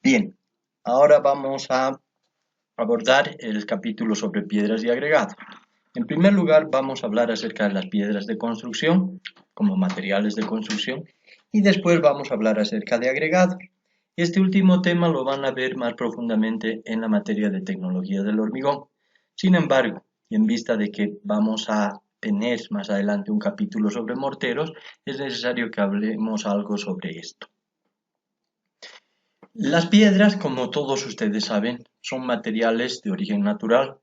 Bien, ahora vamos a abordar el capítulo sobre piedras y agregados. En primer lugar, vamos a hablar acerca de las piedras de construcción como materiales de construcción y después vamos a hablar acerca de agregados. Este último tema lo van a ver más profundamente en la materia de tecnología del hormigón. Sin embargo, y en vista de que vamos a tener más adelante un capítulo sobre morteros, es necesario que hablemos algo sobre esto. Las piedras, como todos ustedes saben, son materiales de origen natural,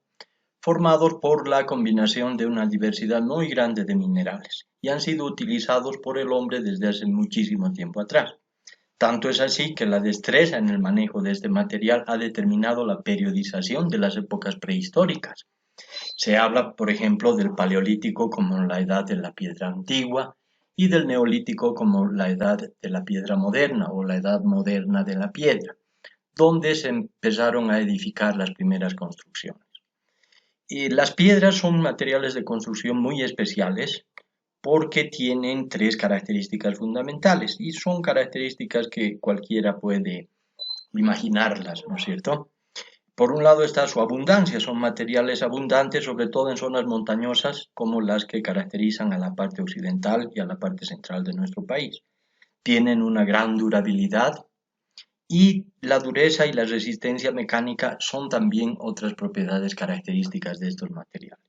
formados por la combinación de una diversidad muy grande de minerales, y han sido utilizados por el hombre desde hace muchísimo tiempo atrás. Tanto es así que la destreza en el manejo de este material ha determinado la periodización de las épocas prehistóricas. Se habla, por ejemplo, del Paleolítico como la edad de la piedra antigua y del Neolítico como la edad de la piedra moderna o la edad moderna de la piedra, donde se empezaron a edificar las primeras construcciones. Y las piedras son materiales de construcción muy especiales porque tienen tres características fundamentales y son características que cualquiera puede imaginarlas, ¿no es cierto? Por un lado está su abundancia, son materiales abundantes, sobre todo en zonas montañosas como las que caracterizan a la parte occidental y a la parte central de nuestro país. Tienen una gran durabilidad y la dureza y la resistencia mecánica son también otras propiedades características de estos materiales.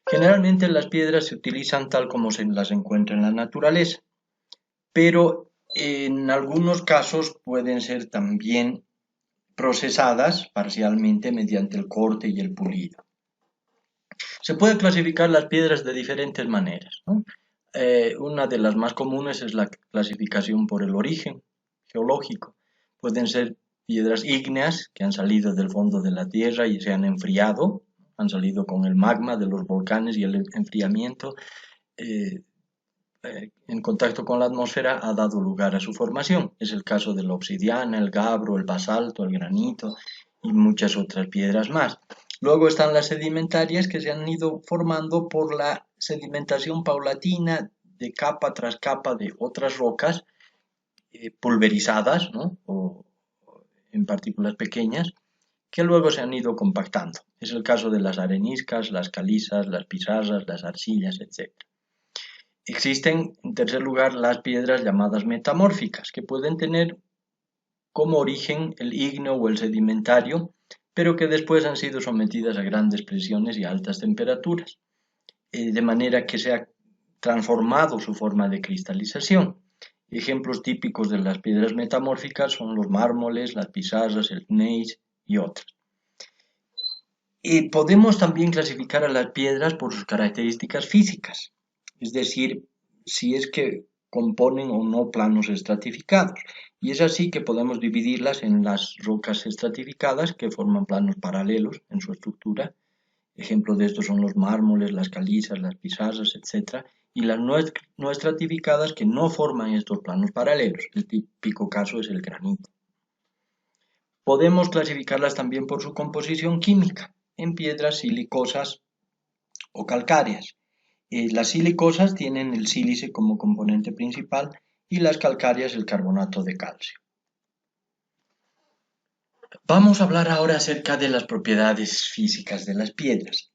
Generalmente las piedras se utilizan tal como se las encuentra en la naturaleza, pero en algunos casos pueden ser también procesadas parcialmente mediante el corte y el pulido. Se puede clasificar las piedras de diferentes maneras, ¿no? Una de las más comunes es la clasificación por el origen geológico. Pueden ser piedras ígneas que han salido del fondo de la tierra y se han enfriado, han salido con el magma de los volcanes y el enfriamiento en contacto con la atmósfera ha dado lugar a su formación. Es el caso de la obsidiana, el gabbro, el basalto, el granito y muchas otras piedras más. Luego están las sedimentarias que se han ido formando por la sedimentación paulatina de capa tras capa de otras rocas pulverizadas, ¿no? O en partículas pequeñas, que luego se han ido compactando. Es el caso de las areniscas, las calizas, las pizarras, las arcillas, etc. Existen, en tercer lugar, las piedras llamadas metamórficas, que pueden tener como origen el ígneo o el sedimentario, pero que después han sido sometidas a grandes presiones y altas temperaturas, de manera que se ha transformado su forma de cristalización. Ejemplos típicos de las piedras metamórficas son los mármoles, las pizarras, el gneiss y otras. Y podemos también clasificar a las piedras por sus características físicas, es decir, si es que componen o no planos estratificados. Y es así que podemos dividirlas en las rocas estratificadas que forman planos paralelos en su estructura. Ejemplo de estos son los mármoles, las calizas, las pizarras, etc. Y las no estratificadas que no forman estos planos paralelos. El típico caso es el granito. Podemos clasificarlas también por su composición química en piedras silicosas o calcáreas. Las silicosas tienen el sílice como componente principal y las calcáreas el carbonato de calcio. Vamos a hablar ahora acerca de las propiedades físicas de las piedras.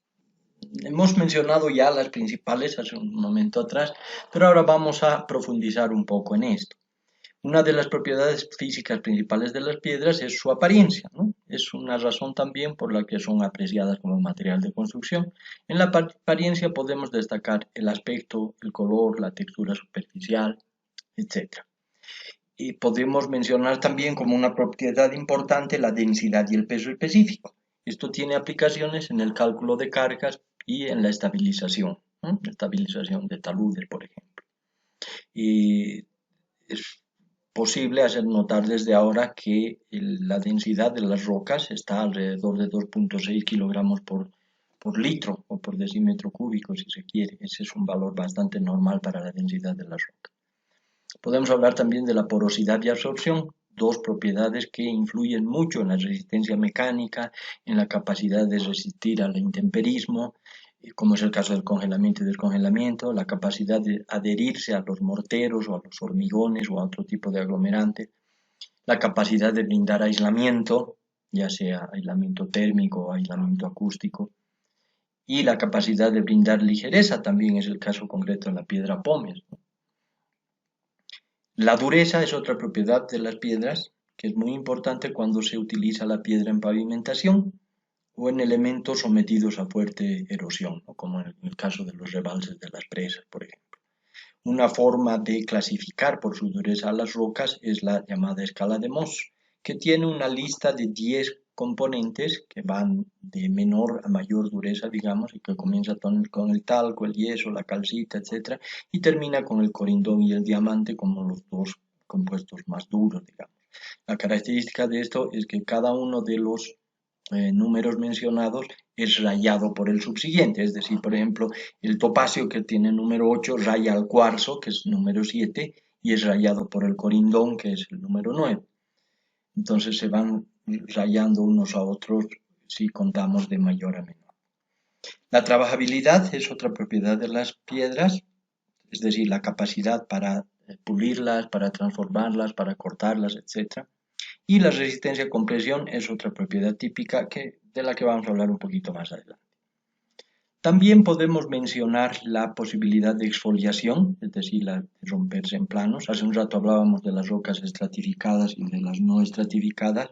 Hemos mencionado ya las principales hace un momento atrás, pero ahora vamos a profundizar un poco en esto. Una de las propiedades físicas principales de las piedras es su apariencia, ¿no? Es una razón también por la que son apreciadas como material de construcción. En la apariencia podemos destacar el aspecto, el color, la textura superficial, etc. Y podemos mencionar también como una propiedad importante la densidad y el peso específico. Esto tiene aplicaciones en el cálculo de cargas y en la estabilización, ¿no? La estabilización de taludes, por ejemplo. Y es posible hacer notar desde ahora que la densidad de las rocas está alrededor de 2,6 kilogramos por litro o por decímetro cúbico, si se quiere. Ese es un valor bastante normal para la densidad de las rocas. Podemos hablar también de la porosidad y absorción, dos propiedades que influyen mucho en la resistencia mecánica, en la capacidad de resistir al intemperismo, como es el caso del congelamiento y descongelamiento, la capacidad de adherirse a los morteros o a los hormigones o a otro tipo de aglomerante, la capacidad de brindar aislamiento, ya sea aislamiento térmico o aislamiento acústico, y la capacidad de brindar ligereza, también es el caso concreto de la piedra pómez. La dureza es otra propiedad de las piedras que es muy importante cuando se utiliza la piedra en pavimentación o en elementos sometidos a fuerte erosión, ¿no? Como en el caso de los rebalses de las presas, por ejemplo. Una forma de clasificar por su dureza a las rocas es la llamada escala de Mohs, que tiene una lista de 10 componentes que van de menor a mayor dureza, digamos, y que comienza con el talco, el yeso, la calcita, etc., y termina con el corindón y el diamante como los dos compuestos más duros, digamos. La característica de esto es que cada uno de los números mencionados es rayado por el subsiguiente, es decir, por ejemplo, el topacio que tiene número 8 raya al cuarzo, que es número 7, y es rayado por el corindón, que es el número 9. Entonces se van rayando unos a otros si contamos de mayor a menor. La trabajabilidad es otra propiedad de las piedras, es decir, la capacidad para pulirlas, para transformarlas, para cortarlas, etc. Y la resistencia a compresión es otra propiedad típica de la que vamos a hablar un poquito más adelante. También podemos mencionar la posibilidad de exfoliación, es decir, la de romperse en planos. Hace un rato hablábamos de las rocas estratificadas y de las no estratificadas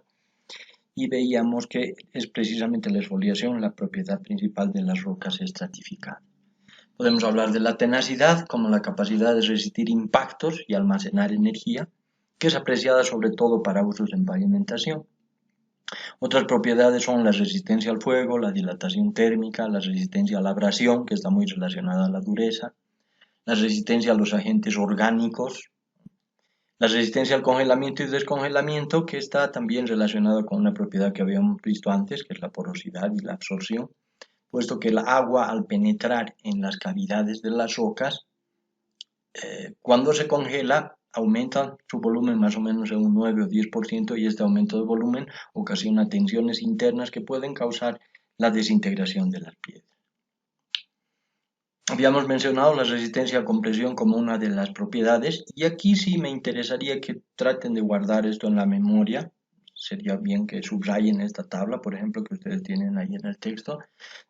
y veíamos que es precisamente la exfoliación la propiedad principal de las rocas estratificadas. Podemos hablar de la tenacidad como la capacidad de resistir impactos y almacenar energía, que es apreciada sobre todo para usos en pavimentación. Otras propiedades son la resistencia al fuego, la dilatación térmica, la resistencia a la abrasión, que está muy relacionada a la dureza, la resistencia a los agentes orgánicos, la resistencia al congelamiento y descongelamiento, que está también relacionada con una propiedad que habíamos visto antes, que es la porosidad y la absorción, puesto que el agua al penetrar en las cavidades de las rocas, cuando se congela, aumenta su volumen más o menos en un 9 o 10% y este aumento de volumen ocasiona tensiones internas que pueden causar la desintegración de las piedras. Habíamos mencionado la resistencia a compresión como una de las propiedades y aquí sí me interesaría que traten de guardar esto en la memoria. Sería bien que subrayen esta tabla, por ejemplo, que ustedes tienen ahí en el texto,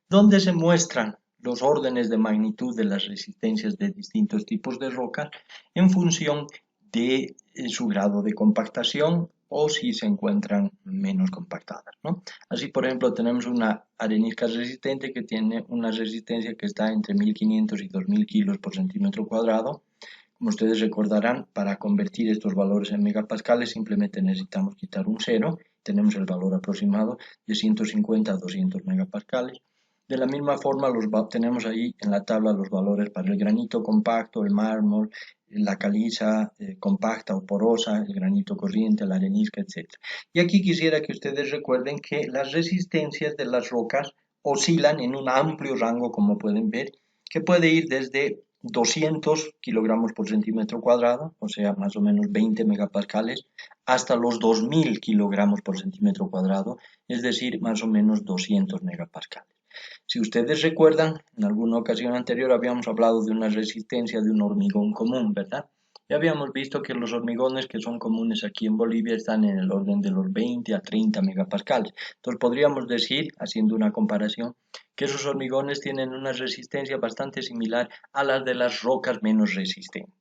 donde se muestran los órdenes de magnitud de las resistencias de distintos tipos de rocas en función de su grado de compactación o si se encuentran menos compactadas, ¿no? Así, por ejemplo, tenemos una arenisca resistente que tiene una resistencia que está entre 1500 y 2000 kilos por centímetro cuadrado. Como ustedes recordarán, para convertir estos valores en megapascales simplemente necesitamos quitar un cero. Tenemos el valor aproximado de 150 a 200 megapascales. De la misma forma, tenemos ahí en la tabla los valores para el granito compacto, el mármol, la caliza compacta o porosa, el granito corriente, la arenisca, etc. Y aquí quisiera que ustedes recuerden que las resistencias de las rocas oscilan en un amplio rango, como pueden ver, que puede ir desde 200 kilogramos por centímetro cuadrado, o sea, más o menos 20 megapascales, hasta los 2000 kilogramos por centímetro cuadrado, es decir, más o menos 200 megapascales. Si ustedes recuerdan, en alguna ocasión anterior habíamos hablado de una resistencia de un hormigón común, ¿verdad? Y habíamos visto que los hormigones que son comunes aquí en Bolivia están en el orden de los 20 a 30 megapascales. Entonces podríamos decir, haciendo una comparación, que esos hormigones tienen una resistencia bastante similar a las de las rocas menos resistentes.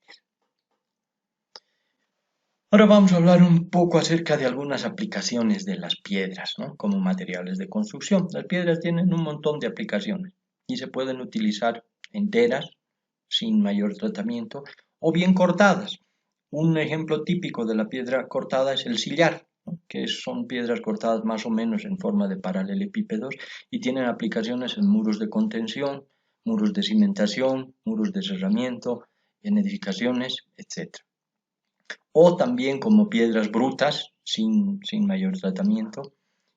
Ahora vamos a hablar un poco acerca de algunas aplicaciones de las piedras, ¿no? Como materiales de construcción. Las piedras tienen un montón de aplicaciones y se pueden utilizar enteras, sin mayor tratamiento, o bien cortadas. Un ejemplo típico de la piedra cortada es el sillar, ¿no? Que son piedras cortadas más o menos en forma de paralelepípedos y tienen aplicaciones en muros de contención, muros de cimentación, muros de cerramiento, en edificaciones, etc. O también como piedras brutas, sin mayor tratamiento,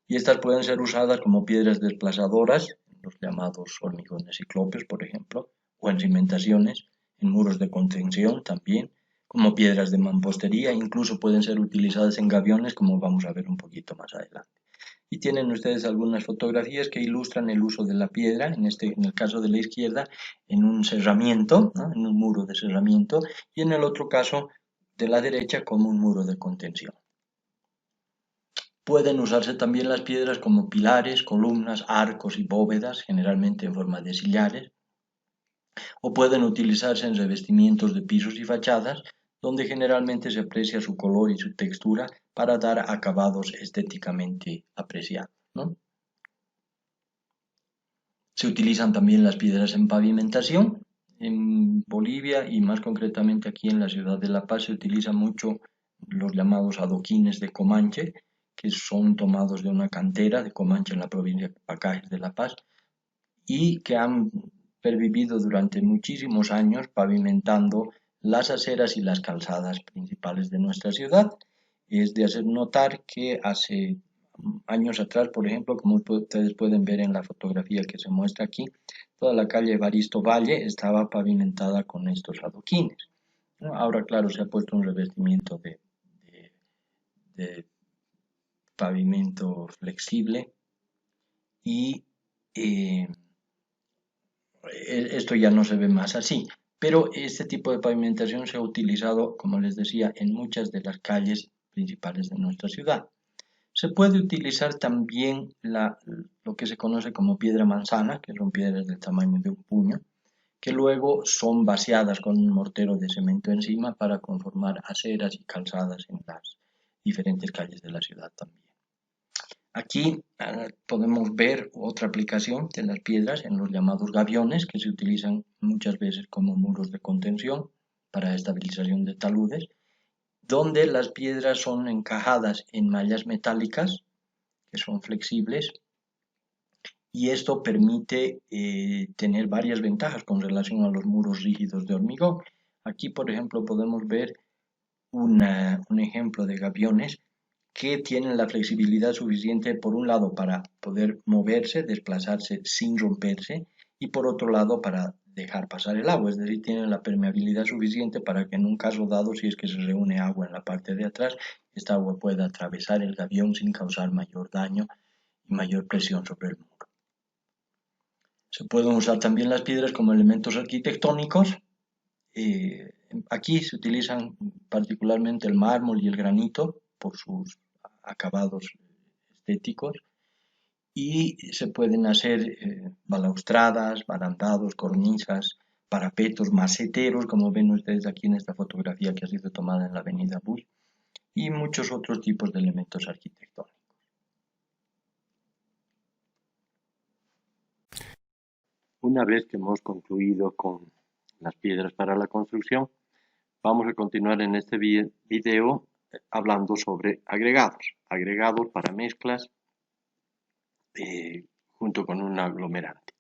y estas pueden ser usadas como piedras desplazadoras, los llamados hormigones ciclópeos, por ejemplo, o en cimentaciones, en muros de contención también, como piedras de mampostería, incluso pueden ser utilizadas en gaviones, como vamos a ver un poquito más adelante. Y tienen ustedes algunas fotografías que ilustran el uso de la piedra, en el caso de la izquierda, en un cerramiento, ¿no? En un muro de cerramiento, y en el otro caso de la derecha como un muro de contención. Pueden usarse también las piedras como pilares, columnas, arcos y bóvedas, generalmente en forma de sillares, o pueden utilizarse en revestimientos de pisos y fachadas, donde generalmente se aprecia su color y su textura para dar acabados estéticamente apreciados, ¿no? Se utilizan también las piedras en pavimentación. En Bolivia y más concretamente aquí en la ciudad de La Paz se utilizan mucho los llamados adoquines de Comanche, que son tomados de una cantera de Comanche en la provincia de Pacajes de La Paz y que han pervivido durante muchísimos años pavimentando las aceras y las calzadas principales de nuestra ciudad. Es de hacer notar que hace años atrás, por ejemplo, como ustedes pueden ver en la fotografía que se muestra aquí, toda la calle Evaristo Valle estaba pavimentada con estos adoquines, ¿no? Ahora, claro, se ha puesto un revestimiento de pavimento flexible y eh, esto ya no se ve más así, pero este tipo de pavimentación se ha utilizado, como les decía, en muchas de las calles principales de nuestra ciudad. Se puede utilizar también lo que se conoce como piedra manzana, que son piedras del tamaño de un puño, que luego son vaciadas con un mortero de cemento encima para conformar aceras y calzadas en las diferentes calles de la ciudad también. Aquí podemos ver otra aplicación de las piedras en los llamados gaviones, que se utilizan muchas veces como muros de contención para estabilización de taludes, donde las piedras son encajadas en mallas metálicas que son flexibles y esto permite tener varias ventajas con relación a los muros rígidos de hormigón. Aquí, por ejemplo, podemos ver un ejemplo de gaviones que tienen la flexibilidad suficiente, por un lado, para poder moverse, desplazarse sin romperse, y por otro lado, para dejar pasar el agua, es decir, tienen la permeabilidad suficiente para que en un caso dado, si es que se reúne agua en la parte de atrás, esta agua pueda atravesar el gavión sin causar mayor daño y mayor presión sobre el muro. Se pueden usar también las piedras como elementos arquitectónicos. Aquí se utilizan particularmente el mármol y el granito por sus acabados estéticos y se pueden hacer balaustradas, barandados, cornisas, parapetos, maceteros, como ven ustedes aquí en esta fotografía que ha sido tomada en la avenida Bus, y muchos otros tipos de elementos arquitectónicos. Una vez que hemos concluido con las piedras para la construcción, vamos a continuar en este video hablando sobre agregados para mezclas junto con un aglomerante.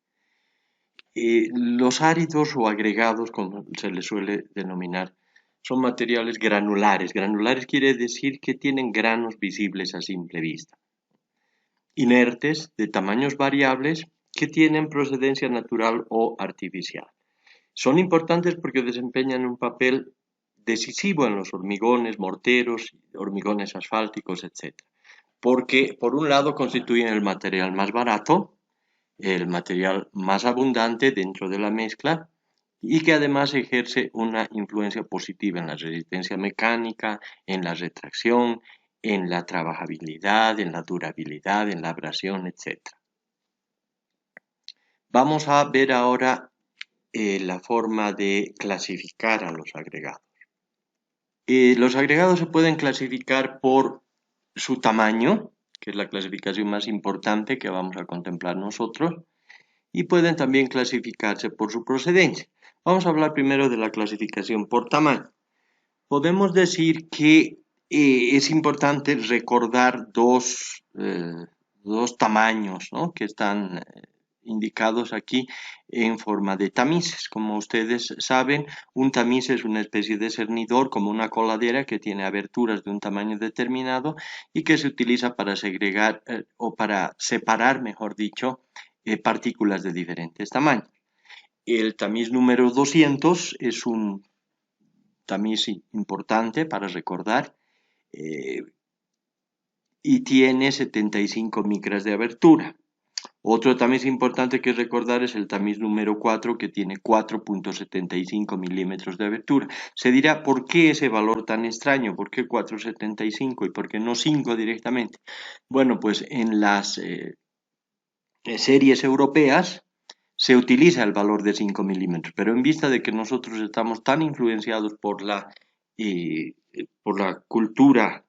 Los áridos o agregados, como se les suele denominar, son materiales granulares. Granulares quiere decir que tienen granos visibles a simple vista. Inertes, de tamaños variables, que tienen procedencia natural o artificial. Son importantes porque desempeñan un papel decisivo en los hormigones, morteros, hormigones asfálticos, etc. Porque, por un lado, constituyen el material más barato, el material más abundante dentro de la mezcla y que además ejerce una influencia positiva en la resistencia mecánica, en la retracción, en la trabajabilidad, en la durabilidad, en la abrasión, etc. Vamos a ver ahora la forma de clasificar a los agregados. Los agregados se pueden clasificar por su tamaño, que es la clasificación más importante que vamos a contemplar nosotros, y pueden también clasificarse por su procedencia. Vamos a hablar primero de la clasificación por tamaño. Podemos decir que es importante recordar dos tamaños, ¿no?, que están indicados aquí en forma de tamices. Como ustedes saben, un tamiz es una especie de cernidor como una coladera que tiene aberturas de un tamaño determinado y que se utiliza para segregar o para separar, mejor dicho, partículas de diferentes tamaños. El tamiz número 200 es un tamiz importante para recordar y tiene 75 micras de abertura. Otro tamiz importante que recordar es el tamiz número 4, que tiene 4.75 milímetros de abertura. Se dirá, ¿por qué ese valor tan extraño? ¿Por qué 4.75 y por qué no 5 directamente? Bueno, pues en las series europeas se utiliza el valor de 5 milímetros, pero en vista de que nosotros estamos tan influenciados por la cultura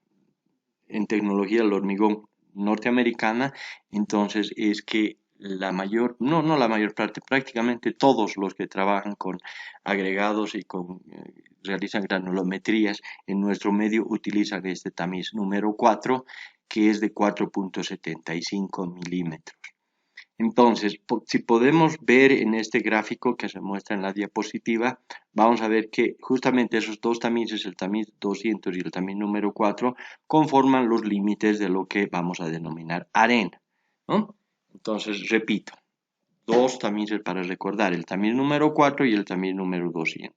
en tecnología del hormigón norteamericana, entonces es que la mayor, no la mayor parte, prácticamente todos los que trabajan con agregados y realizan granulometrías en nuestro medio utilizan este tamiz número 4, que es de 4.75 milímetros. Entonces, si podemos ver en este gráfico que se muestra en la diapositiva, vamos a ver que justamente esos dos tamices, el tamiz 200 y el tamiz número 4, conforman los límites de lo que vamos a denominar arena, ¿no? Entonces, repito, dos tamices para recordar, el tamiz número 4 y el tamiz número 200.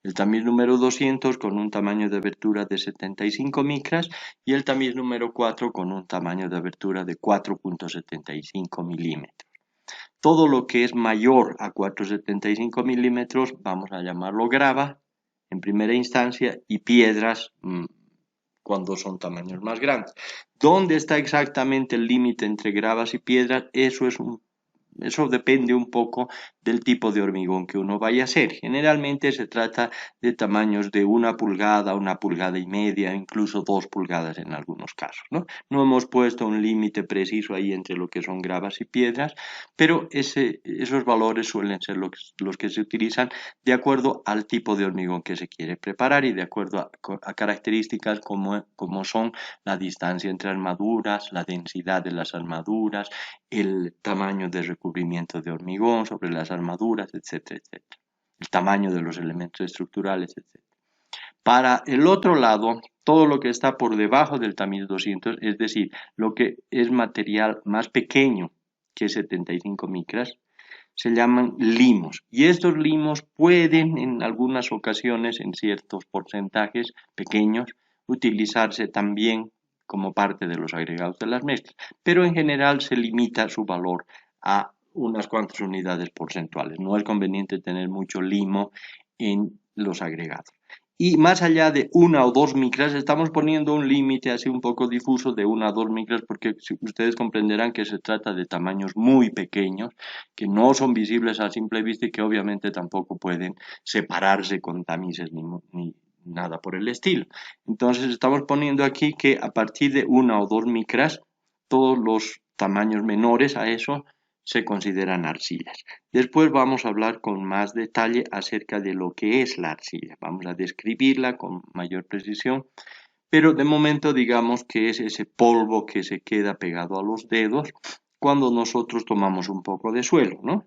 El tamiz número 200 con un tamaño de abertura de 75 micras y el tamiz número 4 con un tamaño de abertura de 4.75 milímetros. Todo lo que es mayor a 4,75 milímetros, vamos a llamarlo grava en primera instancia y piedras cuando son tamaños más grandes. ¿Dónde está exactamente el límite entre gravas y piedras? Eso depende un poco del tipo de hormigón que uno vaya a hacer. Generalmente se trata de tamaños de 1 pulgada y media, incluso 2 pulgadas en algunos casos, ¿no? No hemos puesto un límite preciso ahí entre lo que son gravas y piedras, pero esos valores suelen ser los que se utilizan de acuerdo al tipo de hormigón que se quiere preparar y de acuerdo a características como son la distancia entre armaduras, la densidad de las armaduras, el tamaño de recubrimiento de hormigón sobre las armaduras, etcétera, etcétera. El tamaño de los elementos estructurales, etcétera. Para el otro lado, todo lo que está por debajo del tamiz 200, es decir, lo que es material más pequeño que 75 micras, se llaman limos. Y estos limos pueden en algunas ocasiones, en ciertos porcentajes pequeños, utilizarse también como parte de los agregados de las mezclas, pero en general se limita su valor a unas cuantas unidades porcentuales. No es conveniente tener mucho limo en los agregados. Y más allá de 1 o 2 micras, estamos poniendo un límite así un poco difuso de 1 a 2 micras, porque ustedes comprenderán que se trata de tamaños muy pequeños, que no son visibles a simple vista y que obviamente tampoco pueden separarse con tamices ni nada por el estilo. Entonces estamos poniendo aquí que a partir de 1 o 2 micras, todos los tamaños menores a eso se consideran arcillas. Después vamos a hablar con más detalle acerca de lo que es la arcilla. Vamos a describirla con mayor precisión, pero de momento digamos que es ese polvo que se queda pegado a los dedos cuando nosotros tomamos un poco de suelo, ¿no?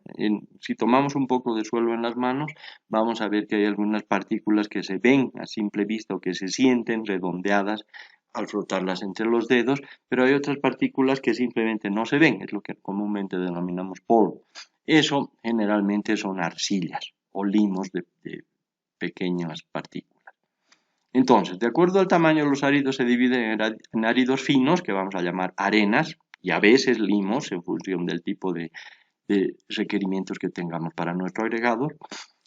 Si tomamos un poco de suelo en las manos, vamos a ver que hay algunas partículas que se ven a simple vista o que se sienten redondeadas al frotarlas entre los dedos, pero hay otras partículas que simplemente no se ven, es lo que comúnmente denominamos polvo. Eso generalmente son arcillas o limos de pequeñas partículas. Entonces, de acuerdo al tamaño, los áridos se dividen en áridos finos, que vamos a llamar arenas, y a veces limos, en función del tipo de requerimientos que tengamos para nuestro agregado,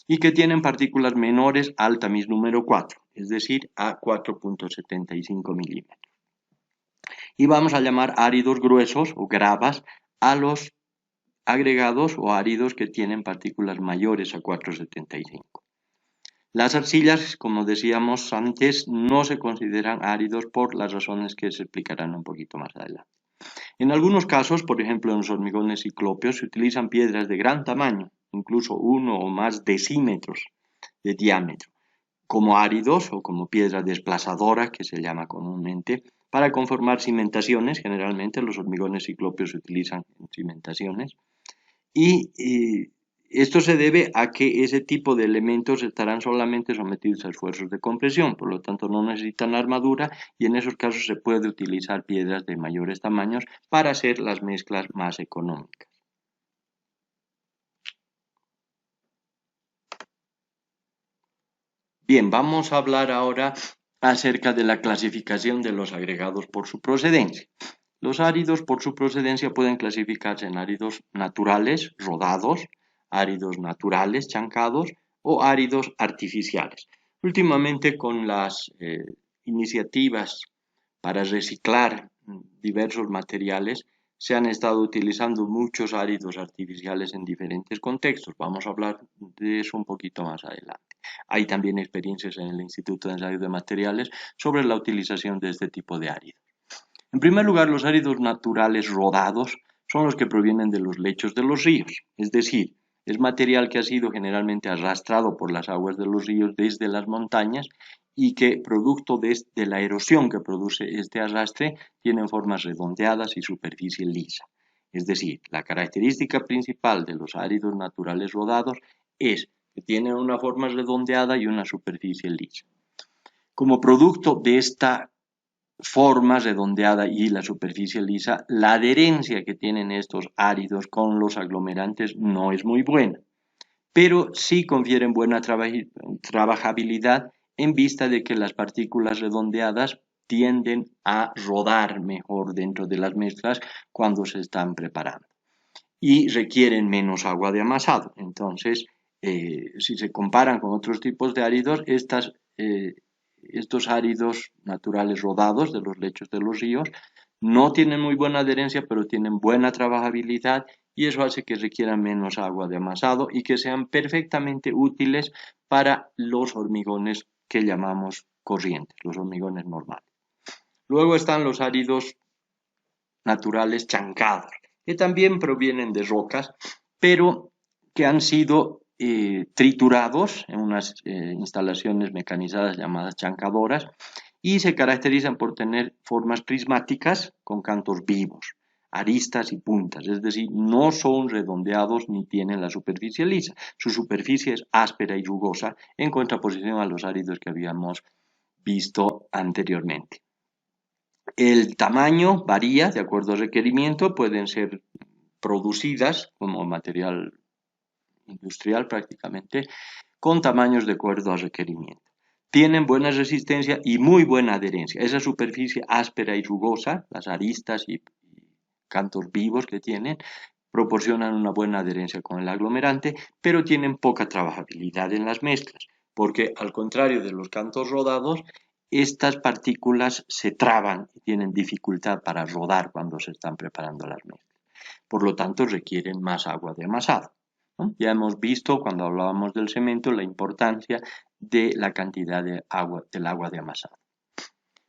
y que tienen partículas menores al tamiz número 4, es decir, a 4.75 milímetros. Y vamos a llamar áridos gruesos o gravas a los agregados o áridos que tienen partículas mayores a 4.75. Las arcillas, como decíamos antes, no se consideran áridos por las razones que se explicarán un poquito más adelante. En algunos casos, por ejemplo en los hormigones ciclópeos, se utilizan piedras de gran tamaño, incluso 1 o más decímetros de diámetro, como áridos o como piedra desplazadora, que se llama comúnmente, para conformar cimentaciones. Generalmente los hormigones ciclópeos se utilizan en cimentaciones. Y esto se debe a que ese tipo de elementos estarán solamente sometidos a esfuerzos de compresión, por lo tanto no necesitan armadura y en esos casos se puede utilizar piedras de mayores tamaños para hacer las mezclas más económicas. Bien, vamos a hablar ahora acerca de la clasificación de los agregados por su procedencia. Los áridos por su procedencia pueden clasificarse en áridos naturales, rodados, áridos naturales, chancados o áridos artificiales. Últimamente con las iniciativas para reciclar diversos materiales, se han estado utilizando muchos áridos artificiales en diferentes contextos. Vamos a hablar de eso un poquito más adelante. Hay también experiencias en el Instituto de Ensayo de Materiales sobre la utilización de este tipo de áridos. En primer lugar, los áridos naturales rodados son los que provienen de los lechos de los ríos, es decir, es material que ha sido generalmente arrastrado por las aguas de los ríos desde las montañas y que, producto de la erosión que produce este arrastre, tienen formas redondeadas y superficie lisa. Es decir, la característica principal de los áridos naturales rodados es que tienen una forma redondeada y una superficie lisa. Como producto de esta forma redondeada y la superficie lisa, la adherencia que tienen estos áridos con los aglomerantes no es muy buena, pero sí confieren buena trabajabilidad en vista de que las partículas redondeadas tienden a rodar mejor dentro de las mezclas cuando se están preparando y requieren menos agua de amasado. Entonces, si se comparan con otros tipos de áridos, estos áridos naturales rodados de los lechos de los ríos no tienen muy buena adherencia, pero tienen buena trabajabilidad y eso hace que requieran menos agua de amasado y que sean perfectamente útiles para los hormigones que llamamos corrientes, los hormigones normales. Luego están los áridos naturales chancados, que también provienen de rocas, pero que han sido triturados en unas instalaciones mecanizadas llamadas chancadoras y se caracterizan por tener formas prismáticas con cantos vivos, aristas y puntas, es decir, no son redondeados ni tienen la superficie lisa. Su superficie es áspera y rugosa en contraposición a los áridos que habíamos visto anteriormente. El tamaño varía de acuerdo al requerimiento, pueden ser producidas como material industrial prácticamente, con tamaños de acuerdo al requerimiento. Tienen buena resistencia y muy buena adherencia. Esa superficie áspera y rugosa, las aristas y cantos vivos que tienen, proporcionan una buena adherencia con el aglomerante, pero tienen poca trabajabilidad en las mezclas, porque al contrario de los cantos rodados, estas partículas se traban y tienen dificultad para rodar cuando se están preparando las mezclas. Por lo tanto, requieren más agua de amasado, ¿no? Ya hemos visto cuando hablábamos del cemento la importancia de la cantidad de agua, del agua de amasado.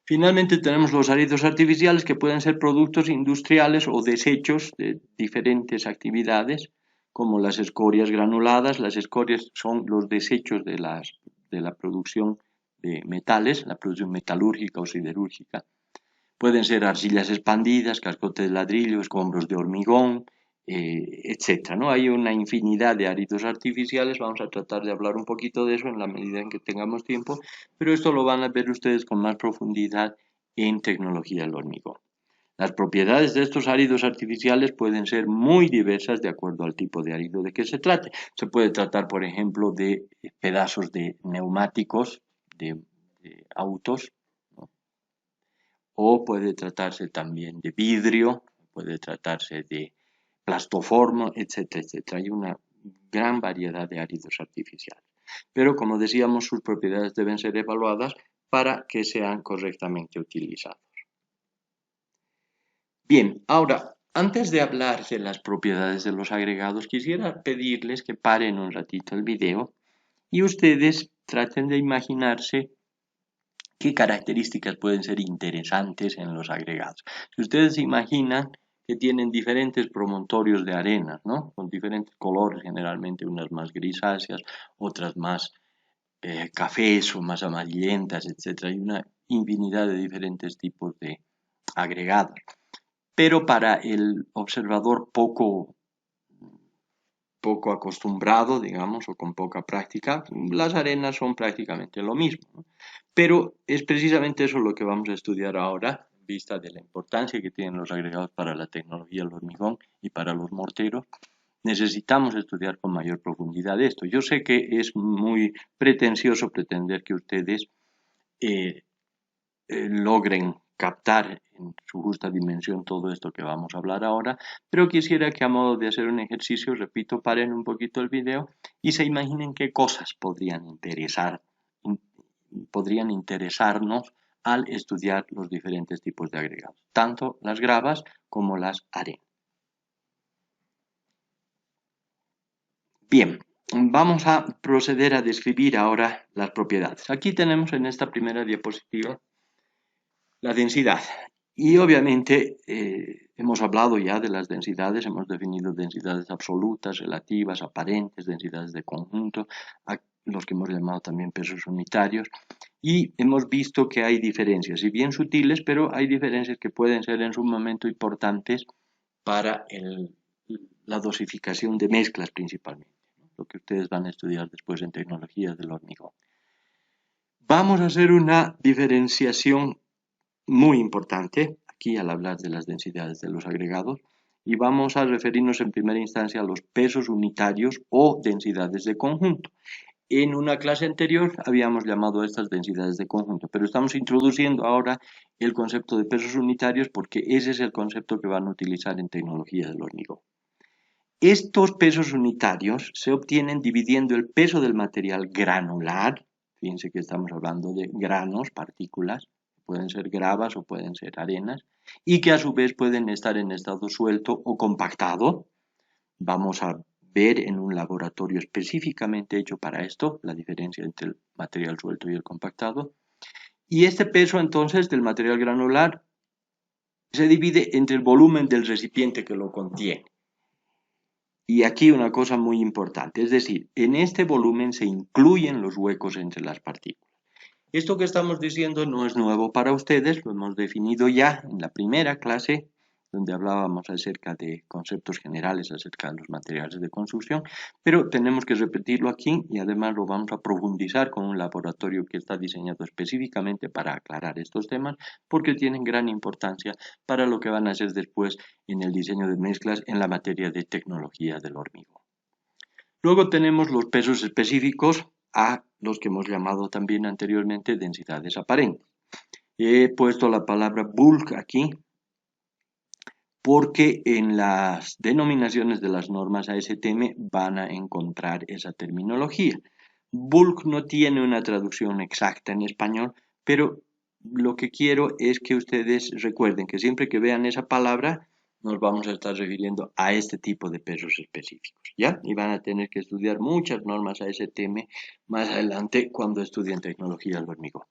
Finalmente tenemos los áridos artificiales que pueden ser productos industriales o desechos de diferentes actividades, como las escorias granuladas. Las escorias son los desechos de la producción de metales, la producción metalúrgica o siderúrgica. Pueden ser arcillas expandidas, cascotes de ladrillo, escombros de hormigón, etc. ¿no? Hay una infinidad de áridos artificiales, vamos a tratar de hablar un poquito de eso en la medida en que tengamos tiempo, pero esto lo van a ver ustedes con más profundidad en tecnología del hormigón. Las propiedades de estos áridos artificiales pueden ser muy diversas de acuerdo al tipo de árido de que se trate. Se puede tratar, por ejemplo, de pedazos de neumáticos, de autos, ¿no? O puede tratarse también de vidrio, puede tratarse de plastoformo, etcétera, etcétera. Hay una gran variedad de áridos artificiales. Pero, como decíamos, sus propiedades deben ser evaluadas para que sean correctamente utilizados. Bien, ahora, antes de hablar de las propiedades de los agregados, quisiera pedirles que paren un ratito el video y ustedes traten de imaginarse qué características pueden ser interesantes en los agregados. Si ustedes se imaginan que tienen diferentes promontorios de arena, ¿no? Con diferentes colores, generalmente unas más grisáceas, otras más cafés o más amarillentas, etc. Hay una infinidad de diferentes tipos de agregados. Pero para el observador poco acostumbrado, digamos, o con poca práctica, las arenas son prácticamente lo mismo, ¿no? Pero es precisamente eso lo que vamos a estudiar ahora, en vista de la importancia que tienen los agregados para la tecnología del hormigón y para los morteros. Necesitamos estudiar con mayor profundidad esto. Yo sé que es muy pretencioso pretender que ustedes logren captar en su justa dimensión todo esto que vamos a hablar ahora, pero quisiera que a modo de hacer un ejercicio, repito, paren un poquito el video y se imaginen qué cosas podrían interesarnos al estudiar los diferentes tipos de agregados, tanto las gravas como las arenas. Bien, vamos a proceder a describir ahora las propiedades. Aquí tenemos en esta primera diapositiva la densidad. Y obviamente hemos hablado ya de las densidades, hemos definido densidades absolutas, relativas, aparentes, densidades de conjunto, los que hemos llamado también pesos unitarios, y hemos visto que hay diferencias, si bien sutiles, pero hay diferencias que pueden ser en su momento importantes para la dosificación de mezclas principalmente, ¿no? Lo que ustedes van a estudiar después en tecnologías del hormigón. Vamos a hacer una diferenciación muy importante aquí al hablar de las densidades de los agregados y vamos a referirnos en primera instancia a los pesos unitarios o densidades de conjunto. En una clase anterior habíamos llamado a estas densidades de conjunto, pero estamos introduciendo ahora el concepto de pesos unitarios porque ese es el concepto que van a utilizar en tecnología del hormigón. Estos pesos unitarios se obtienen dividiendo el peso del material granular, fíjense que estamos hablando de granos, partículas, pueden ser gravas o pueden ser arenas, y que a su vez pueden estar en estado suelto o compactado. Vamos a ver en un laboratorio específicamente hecho para esto la diferencia entre el material suelto y el compactado. Y este peso entonces del material granular se divide entre el volumen del recipiente que lo contiene. Y aquí una cosa muy importante, es decir, en este volumen se incluyen los huecos entre las partículas. Esto que estamos diciendo no es nuevo para ustedes, lo hemos definido ya en la primera clase, donde hablábamos acerca de conceptos generales acerca de los materiales de construcción, pero tenemos que repetirlo aquí y además lo vamos a profundizar con un laboratorio que está diseñado específicamente para aclarar estos temas, porque tienen gran importancia para lo que van a hacer después en el diseño de mezclas en la materia de tecnología del hormigón. Luego tenemos los pesos específicos a los que hemos llamado también anteriormente densidades aparentes. He puesto la palabra bulk aquí porque en las denominaciones de las normas ASTM van a encontrar esa terminología. Bulk no tiene una traducción exacta en español, pero lo que quiero es que ustedes recuerden que siempre que vean esa palabra nos vamos a estar refiriendo a este tipo de pesos específicos, ¿ya? Y van a tener que estudiar muchas normas ASTM más adelante cuando estudien tecnología del hormigón.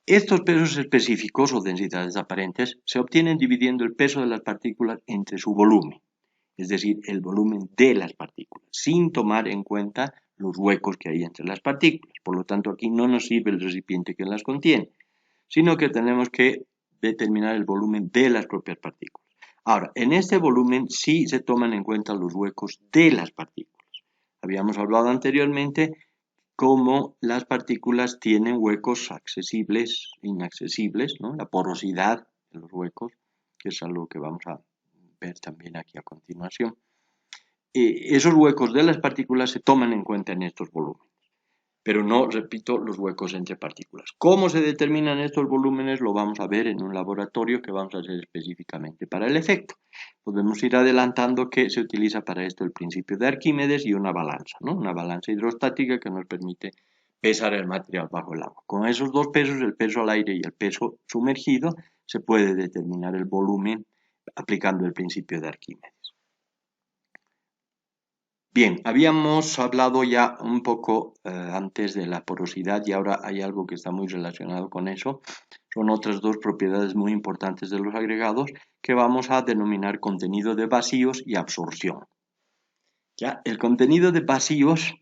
Estos pesos específicos o densidades aparentes se obtienen dividiendo el peso de las partículas entre su volumen, es decir, el volumen de las partículas, sin tomar en cuenta los huecos que hay entre las partículas. Por lo tanto, aquí no nos sirve el recipiente que las contiene, sino que tenemos que determinar el volumen de las propias partículas. Ahora, en este volumen sí se toman en cuenta los huecos de las partículas. Habíamos hablado anteriormente cómo las partículas tienen huecos accesibles e inaccesibles, ¿no? La porosidad de los huecos, que es algo que vamos a ver también aquí a continuación. Esos huecos de las partículas se toman en cuenta en estos volúmenes, pero no, repito, los huecos entre partículas. ¿Cómo se determinan estos volúmenes? Lo vamos a ver en un laboratorio que vamos a hacer específicamente para el efecto. Podemos ir adelantando que se utiliza para esto el principio de Arquímedes y una balanza, ¿no? Una balanza hidrostática que nos permite pesar el material bajo el agua. Con esos dos pesos, el peso al aire y el peso sumergido, se puede determinar el volumen aplicando el principio de Arquímedes. Bien, habíamos hablado ya un poco antes de la porosidad y ahora hay algo que está muy relacionado con eso. Son otras dos propiedades muy importantes de los agregados que vamos a denominar contenido de vacíos y absorción. ¿Ya? El contenido de vacíos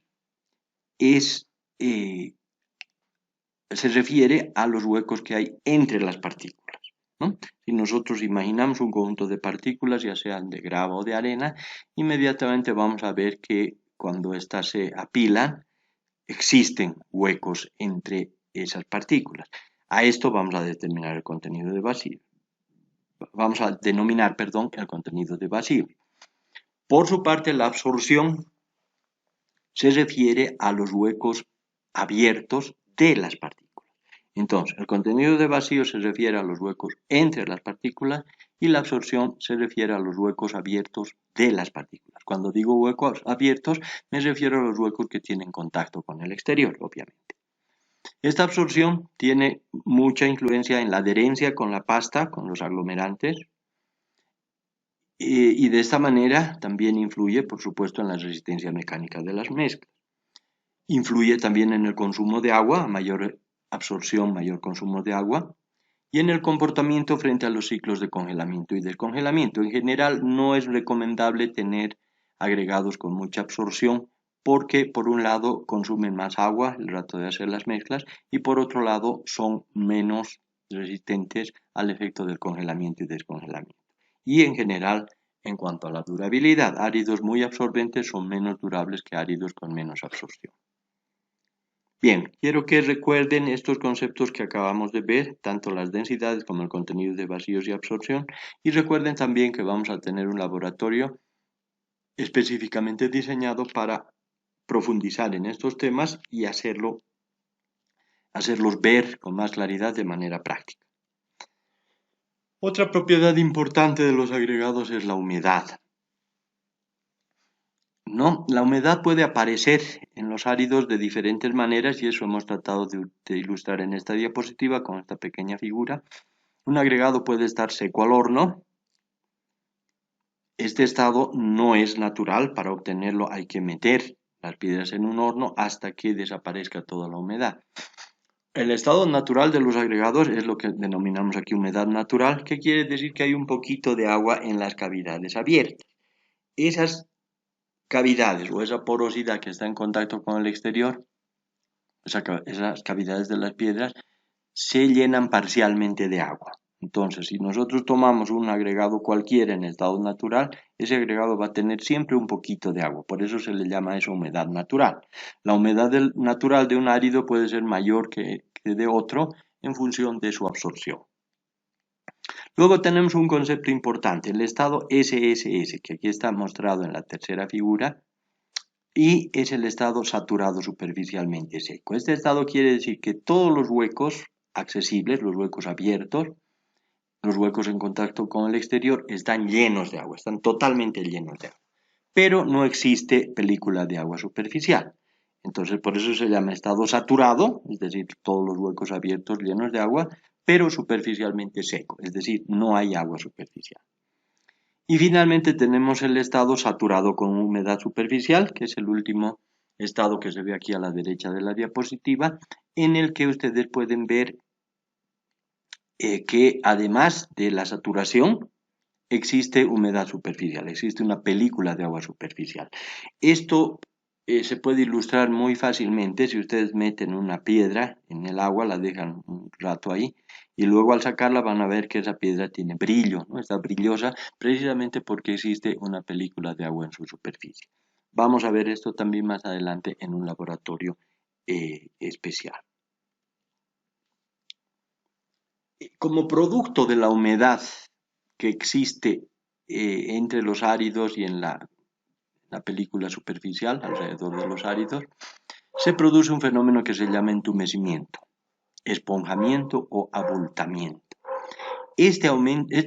se refiere a los huecos que hay entre las partículas, ¿no? Si nosotros imaginamos un conjunto de partículas, ya sean de grava o de arena, inmediatamente vamos a ver que cuando éstas se apilan, existen huecos entre esas partículas. A esto vamos a determinar el contenido de vacío. Vamos a denominar, perdón, el contenido de vacío. Por su parte, la absorción se refiere a los huecos abiertos de las partículas. Entonces, el contenido de vacío se refiere a los huecos entre las partículas y la absorción se refiere a los huecos abiertos de las partículas. Cuando digo huecos abiertos, me refiero a los huecos que tienen contacto con el exterior, obviamente. Esta absorción tiene mucha influencia en la adherencia con la pasta, con los aglomerantes, y de esta manera también influye, por supuesto, en la resistencia mecánica de las mezclas. Influye también en el consumo de agua, a mayor absorción, mayor consumo de agua, y en el comportamiento frente a los ciclos de congelamiento y descongelamiento. En general, no es recomendable tener agregados con mucha absorción porque, por un lado, consumen más agua el rato de hacer las mezclas y, por otro lado, son menos resistentes al efecto del congelamiento y descongelamiento. Y, en general, en cuanto a la durabilidad, áridos muy absorbentes son menos durables que áridos con menos absorción. Bien, quiero que recuerden estos conceptos que acabamos de ver, tanto las densidades como el contenido de vacíos y absorción, y recuerden también que vamos a tener un laboratorio específicamente diseñado para profundizar en estos temas y hacerlos ver con más claridad de manera práctica. Otra propiedad importante de los agregados es la humedad. No, la humedad puede aparecer en los áridos de diferentes maneras y eso hemos tratado de ilustrar en esta diapositiva con esta pequeña figura. Un agregado puede estar seco al horno. Este estado no es natural, para obtenerlo hay que meter las piedras en un horno hasta que desaparezca toda la humedad. El estado natural de los agregados es lo que denominamos aquí humedad natural, que quiere decir que hay un poquito de agua en las cavidades abiertas. Esas cavidades o esa porosidad que está en contacto con el exterior, esas cavidades de las piedras, se llenan parcialmente de agua. Entonces, si nosotros tomamos un agregado cualquiera en estado natural, ese agregado va a tener siempre un poquito de agua. Por eso se le llama eso humedad natural. La humedad natural de un árido puede ser mayor que de otro en función de su absorción. Luego tenemos un concepto importante, el estado SSS, que aquí está mostrado en la tercera figura, y es el estado saturado superficialmente seco. Este estado quiere decir que todos los huecos accesibles, los huecos abiertos, los huecos en contacto con el exterior están llenos de agua, están totalmente llenos de agua. Pero no existe película de agua superficial. Entonces, por eso se llama estado saturado, es decir, todos los huecos abiertos llenos de agua, pero superficialmente seco, es decir, no hay agua superficial. Y finalmente tenemos el estado saturado con humedad superficial, que es el último estado que se ve aquí a la derecha de la diapositiva, en el que ustedes pueden ver que además de la saturación, existe humedad superficial, existe una película de agua superficial. Esto se puede ilustrar muy fácilmente si ustedes meten una piedra en el agua, la dejan un rato ahí y luego al sacarla van a ver que esa piedra tiene brillo, ¿no? Está brillosa precisamente porque existe una película de agua en su superficie. Vamos a ver esto también más adelante en un laboratorio especial. Como producto de la humedad que existe entre los áridos y en la película superficial, alrededor de los áridos, se produce un fenómeno que se llama entumecimiento, esponjamiento o abultamiento. Este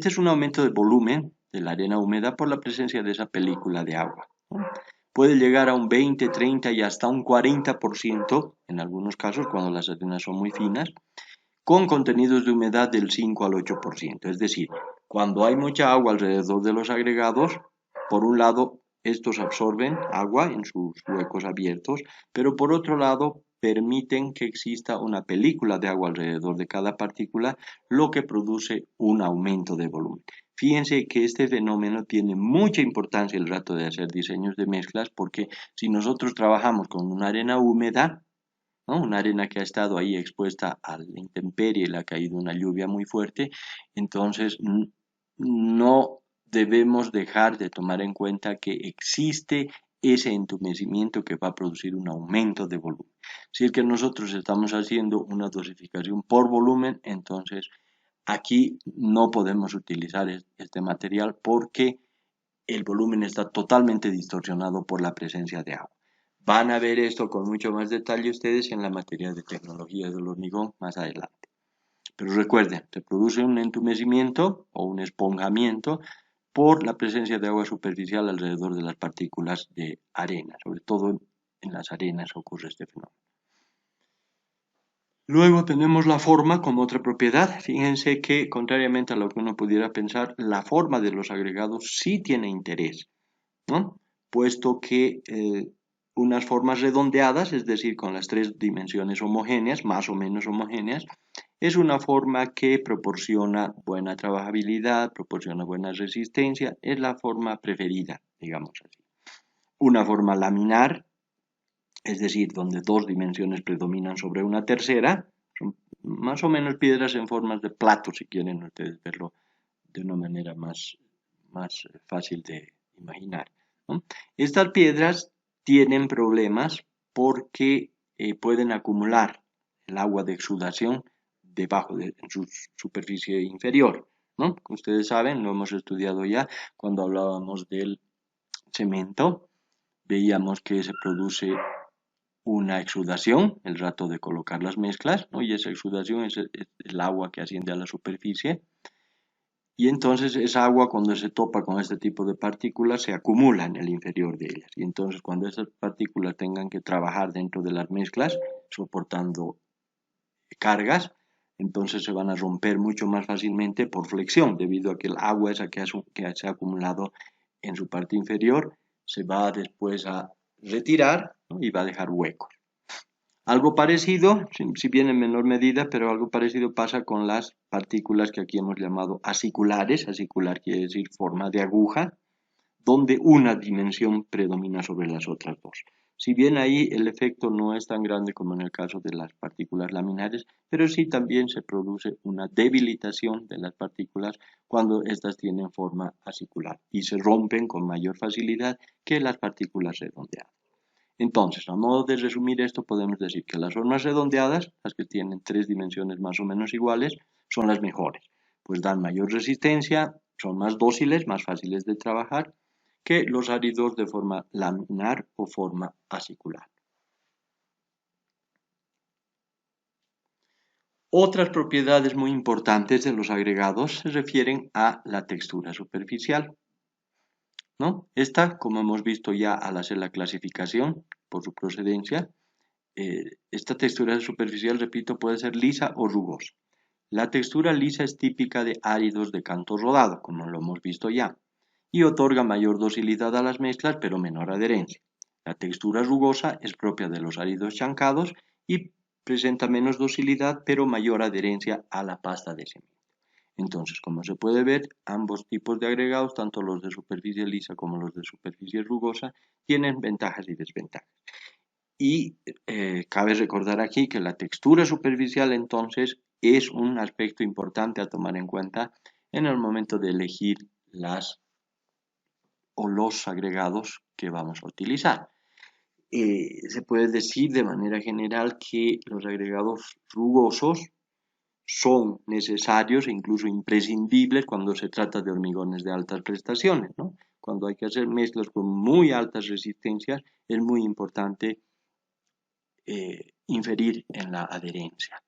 es un aumento de volumen de la arena húmeda por la presencia de esa película de agua, ¿no? Puede llegar a un 20, 30 y hasta un 40% en algunos casos cuando las arenas son muy finas, con contenidos de humedad del 5 al 8%. Es decir, cuando hay mucha agua alrededor de los agregados, por un lado, estos absorben agua en sus huecos abiertos, pero por otro lado, permiten que exista una película de agua alrededor de cada partícula, lo que produce un aumento de volumen. Fíjense que este fenómeno tiene mucha importancia el rato de hacer diseños de mezclas, porque si nosotros trabajamos con una arena húmeda, ¿no? Una arena que ha estado ahí expuesta a la intemperie, le ha caído una lluvia muy fuerte, entonces no debemos dejar de tomar en cuenta que existe ese entumecimiento que va a producir un aumento de volumen. Si es que nosotros estamos haciendo una dosificación por volumen, entonces aquí no podemos utilizar este material porque el volumen está totalmente distorsionado por la presencia de agua. Van a ver esto con mucho más detalle ustedes en la materia de tecnología del hormigón más adelante. Pero recuerden, se produce un entumecimiento o un esponjamiento por la presencia de agua superficial alrededor de las partículas de arena. Sobre todo en las arenas ocurre este fenómeno. Luego tenemos la forma como otra propiedad. Fíjense que, contrariamente a lo que uno pudiera pensar, la forma de los agregados sí tiene interés, ¿no? Puesto que unas formas redondeadas, es decir, con las tres dimensiones homogéneas, más o menos homogéneas, es una forma que proporciona buena trabajabilidad, proporciona buena resistencia, es la forma preferida, digamos así. Una forma laminar, es decir, donde dos dimensiones predominan sobre una tercera, son más o menos piedras en formas de plato, si quieren ustedes verlo de una manera más fácil de imaginar, ¿no? Estas piedras tienen problemas porque pueden acumular el agua de exudación debajo de su superficie inferior, ¿no? Ustedes saben, lo hemos estudiado ya cuando hablábamos del cemento, veíamos que se produce una exudación el rato de colocar las mezclas, ¿no? Y esa exudación es el agua que asciende a la superficie. Y entonces esa agua, cuando se topa con este tipo de partículas, se acumula en el inferior de ellas. Y entonces cuando esas partículas tengan que trabajar dentro de las mezclas, soportando cargas, entonces se van a romper mucho más fácilmente por flexión, debido a que el agua esa que se ha acumulado en su parte inferior se va después a retirar, ¿no? Y va a dejar huecos. Algo parecido, si bien en menor medida, pero algo parecido pasa con las partículas que aquí hemos llamado aciculares. Acicular quiere decir forma de aguja, donde una dimensión predomina sobre las otras dos. Si bien ahí el efecto no es tan grande como en el caso de las partículas laminares, pero sí también se produce una debilitación de las partículas cuando éstas tienen forma acicular y se rompen con mayor facilidad que las partículas redondeadas. Entonces, a modo de resumir esto, podemos decir que las formas redondeadas, las que tienen tres dimensiones más o menos iguales, son las mejores, pues dan mayor resistencia, son más dóciles, más fáciles de trabajar que los áridos de forma laminar o forma acicular. Otras propiedades muy importantes de los agregados se refieren a la textura superficial, ¿no? Esta, como hemos visto ya al hacer la clasificación por su procedencia, esta textura superficial, repito, puede ser lisa o rugosa. La textura lisa es típica de áridos de canto rodado, como lo hemos visto ya, y otorga mayor docilidad a las mezclas, pero menor adherencia. La textura rugosa es propia de los áridos chancados y presenta menos docilidad, pero mayor adherencia a la pasta de cemento. Entonces, como se puede ver, ambos tipos de agregados, tanto los de superficie lisa como los de superficie rugosa, tienen ventajas y desventajas. Y cabe recordar aquí que la textura superficial entonces es un aspecto importante a tomar en cuenta en el momento de elegir las o los agregados que vamos a utilizar. Se puede decir de manera general que los agregados rugosos son necesarios e incluso imprescindibles cuando se trata de hormigones de altas prestaciones, ¿no? Cuando hay que hacer mezclas con muy altas resistencias, es muy importante inferir en la adherencia.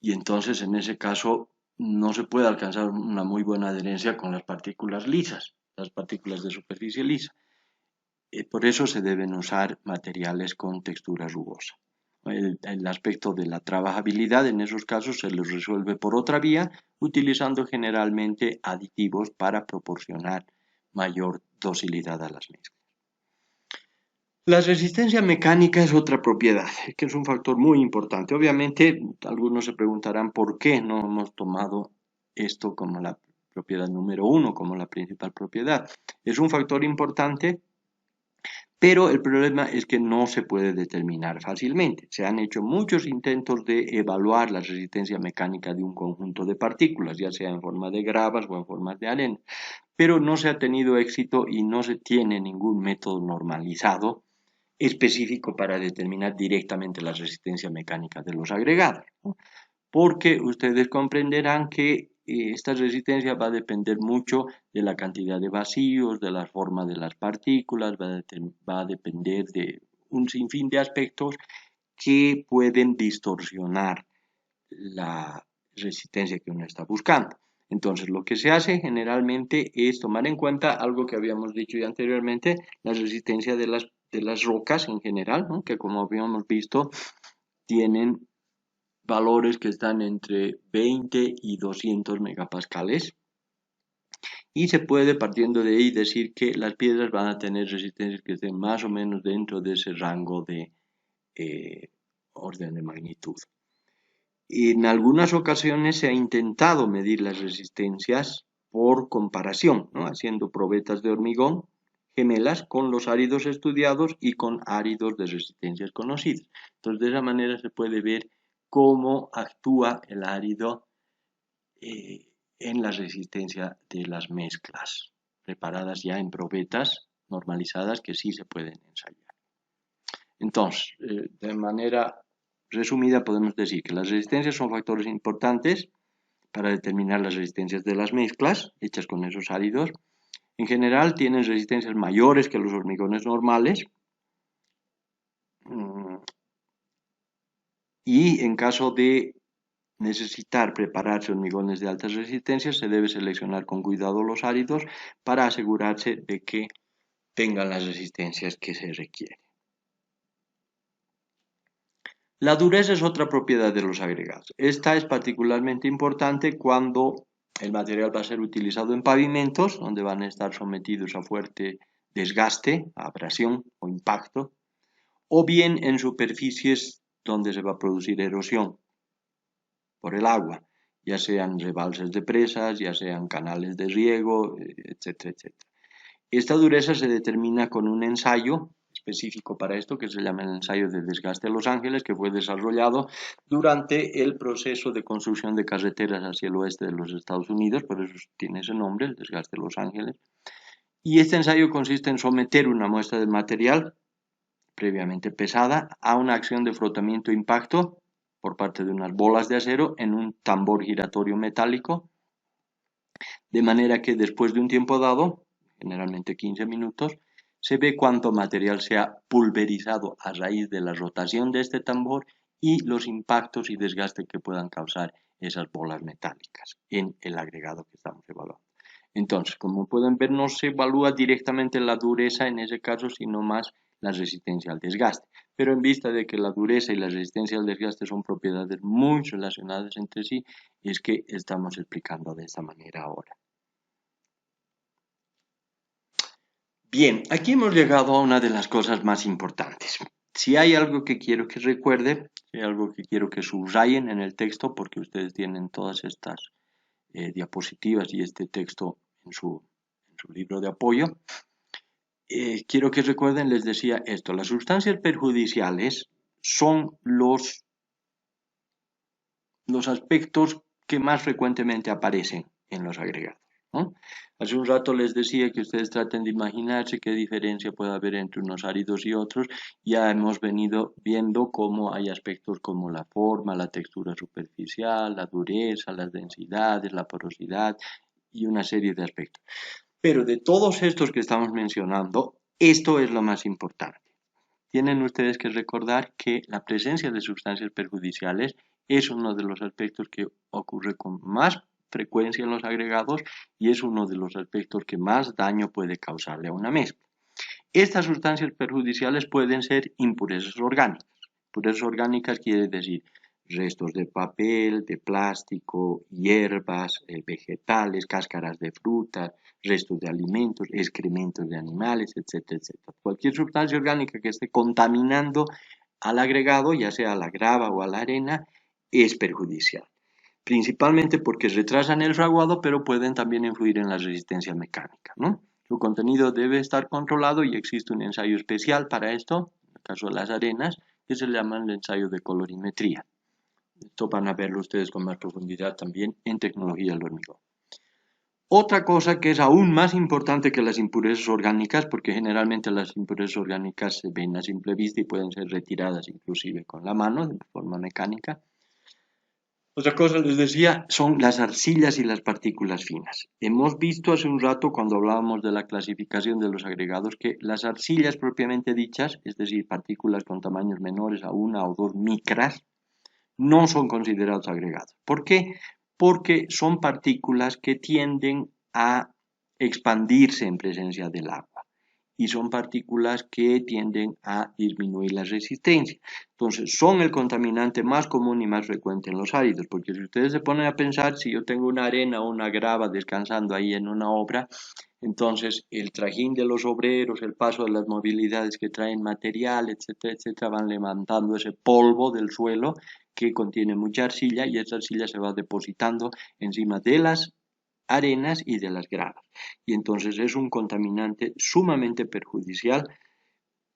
Y entonces, en ese caso, no se puede alcanzar una muy buena adherencia con las partículas lisas, las partículas de superficie lisa. Por eso se deben usar materiales con textura rugosa. El aspecto de la trabajabilidad en esos casos se los resuelve por otra vía, utilizando generalmente aditivos para proporcionar mayor docilidad a las mezclas. La resistencia mecánica es otra propiedad, que es un factor muy importante. Obviamente, algunos se preguntarán por qué no hemos tomado esto como la propiedad número uno, como la principal propiedad. Es un factor importante, pero el problema es que no se puede determinar fácilmente. Se han hecho muchos intentos de evaluar la resistencia mecánica de un conjunto de partículas, ya sea en forma de gravas o en forma de arena, pero no se ha tenido éxito y no se tiene ningún método normalizado específico para determinar directamente la resistencia mecánica de los agregados, ¿no? Porque ustedes comprenderán que esta resistencia va a depender mucho de la cantidad de vacíos, de la forma de las partículas, va a depender de un sinfín de aspectos que pueden distorsionar la resistencia que uno está buscando. Entonces, lo que se hace generalmente es tomar en cuenta algo que habíamos dicho ya anteriormente, la resistencia de las rocas en general, ¿no? Que como habíamos visto, tienen valores que están entre 20 y 200 megapascales. Y se puede, partiendo de ahí, decir que las piedras van a tener resistencias que estén más o menos dentro de ese rango de orden de magnitud. En algunas ocasiones se ha intentado medir las resistencias por comparación, ¿no? Haciendo probetas de hormigón gemelas con los áridos estudiados y con áridos de resistencias conocidas. Entonces, de esa manera se puede ver cómo actúa el árido en la resistencia de las mezclas preparadas ya en probetas normalizadas que sí se pueden ensayar. Entonces, de manera resumida podemos decir que las resistencias son factores importantes para determinar las resistencias de las mezclas hechas con esos áridos. En general tienen resistencias mayores que los hormigones normales y en caso de necesitar prepararse hormigones de altas resistencias se debe seleccionar con cuidado los áridos para asegurarse de que tengan las resistencias que se requieren. La dureza es otra propiedad de los agregados. Esta es particularmente importante cuando el material va a ser utilizado en pavimentos, donde van a estar sometidos a fuerte desgaste, a abrasión o impacto, o bien en superficies donde se va a producir erosión por el agua, ya sean rebalses de presas, ya sean canales de riego, etcétera, etcétera. Esta dureza se determina con un ensayo específico para esto, que se llama el ensayo de desgaste de Los Ángeles, que fue desarrollado durante el proceso de construcción de carreteras hacia el oeste de los Estados Unidos, por eso tiene ese nombre, el desgaste de Los Ángeles. Y este ensayo consiste en someter una muestra de material previamente pesada a una acción de frotamiento e impacto por parte de unas bolas de acero en un tambor giratorio metálico, de manera que después de un tiempo dado, generalmente 15 minutos, se ve cuánto material se ha pulverizado a raíz de la rotación de este tambor y los impactos y desgaste que puedan causar esas bolas metálicas en el agregado que estamos evaluando. Entonces, como pueden ver, no se evalúa directamente la dureza en ese caso, sino más la resistencia al desgaste. Pero en vista de que la dureza y la resistencia al desgaste son propiedades muy relacionadas entre sí, es que estamos explicando de esta manera ahora. Bien, aquí hemos llegado a una de las cosas más importantes. Si hay algo que quiero que recuerden, si hay algo que quiero que subrayen en el texto, porque ustedes tienen todas estas diapositivas y este texto en su libro de apoyo, quiero que recuerden, les decía esto, las sustancias perjudiciales son los aspectos que más frecuentemente aparecen en los agregados, ¿no? Hace un rato les decía que ustedes traten de imaginarse qué diferencia puede haber entre unos áridos y otros. Ya hemos venido viendo cómo hay aspectos como la forma, la textura superficial, la dureza, las densidades, la porosidad y una serie de aspectos. Pero de todos estos que estamos mencionando, esto es lo más importante. Tienen ustedes que recordar que la presencia de sustancias perjudiciales es uno de los aspectos que ocurre con más frecuencia en los agregados y es uno de los aspectos que más daño puede causarle a una mezcla. Estas sustancias perjudiciales pueden ser impurezas orgánicas. Impurezas orgánicas quiere decir restos de papel, de plástico, hierbas, vegetales, cáscaras de frutas, restos de alimentos, excrementos de animales, etcétera, etcétera. Cualquier sustancia orgánica que esté contaminando al agregado, ya sea a la grava o a la arena, es perjudicial. Principalmente porque retrasan el fraguado, pero pueden también influir en la resistencia mecánica, ¿no? Su contenido debe estar controlado y existe un ensayo especial para esto, en el caso de las arenas, que se llama el ensayo de colorimetría. Esto van a verlo ustedes con más profundidad también en tecnología del hormigón. Otra cosa que es aún más importante que las impurezas orgánicas, porque generalmente las impurezas orgánicas se ven a simple vista y pueden ser retiradas inclusive con la mano de forma mecánica, Otra cosa les decía son las arcillas y las partículas finas. Hemos visto hace un rato cuando hablábamos de la clasificación de los agregados que las arcillas propiamente dichas, es decir, partículas con tamaños menores a 1 o 2 micras, no son considerados agregados. ¿Por qué? Porque son partículas que tienden a expandirse en presencia del agua y son partículas que tienden a disminuir la resistencia. Entonces, son el contaminante más común y más frecuente en los áridos, porque si ustedes se ponen a pensar, si yo tengo una arena o una grava descansando ahí en una obra, entonces el trajín de los obreros, el paso de las movilidades que traen material, etcétera, etcétera, van levantando ese polvo del suelo que contiene mucha arcilla y esa arcilla se va depositando encima de las arenas y de las gravas. Y entonces es un contaminante sumamente perjudicial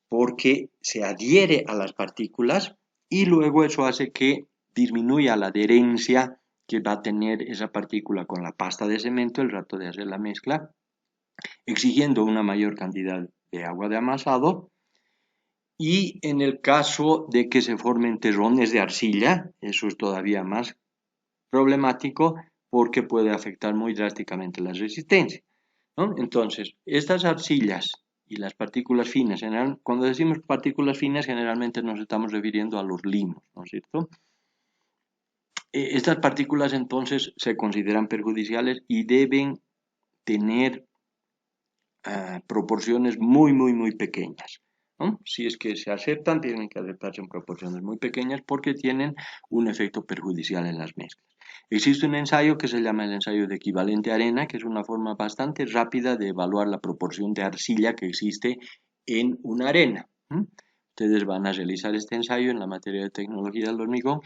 porque se adhiere a las partículas y luego eso hace que disminuya la adherencia que va a tener esa partícula con la pasta de cemento el rato de hacer la mezcla, exigiendo una mayor cantidad de agua de amasado. Y en el caso de que se formen terrones de arcilla, eso es todavía más problemático porque puede afectar muy drásticamente la resistencia, ¿no? Entonces, estas arcillas y las partículas finas, cuando decimos partículas finas, generalmente nos estamos refiriendo a los limos, ¿no es cierto? Estas partículas entonces se consideran perjudiciales y deben tener proporciones muy pequeñas, ¿no? Si es que se aceptan, tienen que aceptarse en proporciones muy pequeñas porque tienen un efecto perjudicial en las mezclas. Existe un ensayo que se llama el ensayo de equivalente arena, que es una forma bastante rápida de evaluar la proporción de arcilla que existe en una arena. Ustedes van a realizar este ensayo en la materia de tecnología del hormigón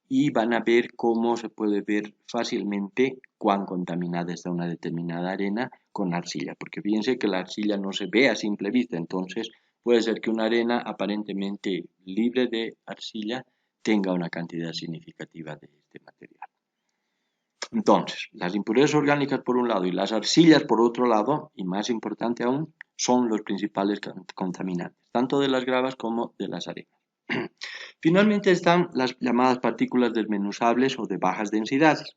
y van a ver cómo se puede ver fácilmente cuán contaminada está una determinada arena con arcilla, porque fíjense que la arcilla no se ve a simple vista, entonces puede ser que una arena aparentemente libre de arcilla tenga una cantidad significativa de este material. Entonces, las impurezas orgánicas por un lado y las arcillas por otro lado, y más importante aún, son los principales contaminantes, tanto de las gravas como de las arenas. Finalmente están las llamadas partículas desmenuzables o de bajas densidades.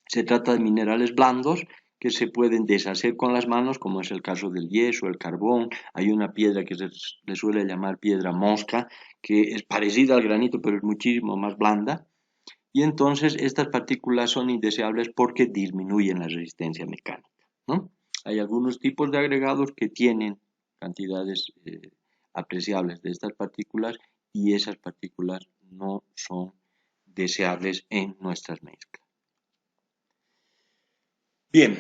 Se trata de minerales blandos que se pueden deshacer con las manos, como es el caso del yeso, el carbón. Hay una piedra que se le suele llamar piedra mosca, que es parecida al granito, pero es muchísimo más blanda. Y entonces estas partículas son indeseables porque disminuyen la resistencia mecánica, ¿no? Hay algunos tipos de agregados que tienen cantidades apreciables de estas partículas y esas partículas no son deseables en nuestras mezclas. Bien,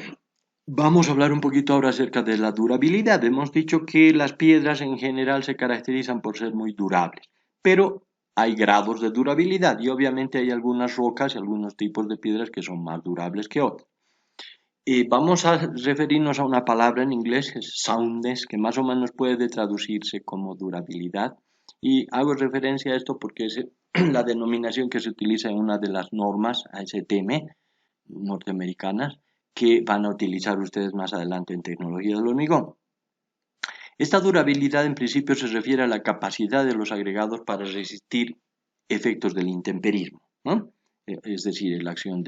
vamos a hablar un poquito ahora acerca de la durabilidad. Hemos dicho que las piedras en general se caracterizan por ser muy durables, pero hay grados de durabilidad y obviamente hay algunas rocas y algunos tipos de piedras que son más durables que otras. Vamos a referirnos a una palabra en inglés, es soundness, que más o menos puede traducirse como durabilidad. Y hago referencia a esto porque es la denominación que se utiliza en una de las normas ASTM norteamericanas que van a utilizar ustedes más adelante en tecnología del hormigón. Esta durabilidad en principio se refiere a la capacidad de los agregados para resistir efectos del intemperismo, ¿no? Es decir, la acción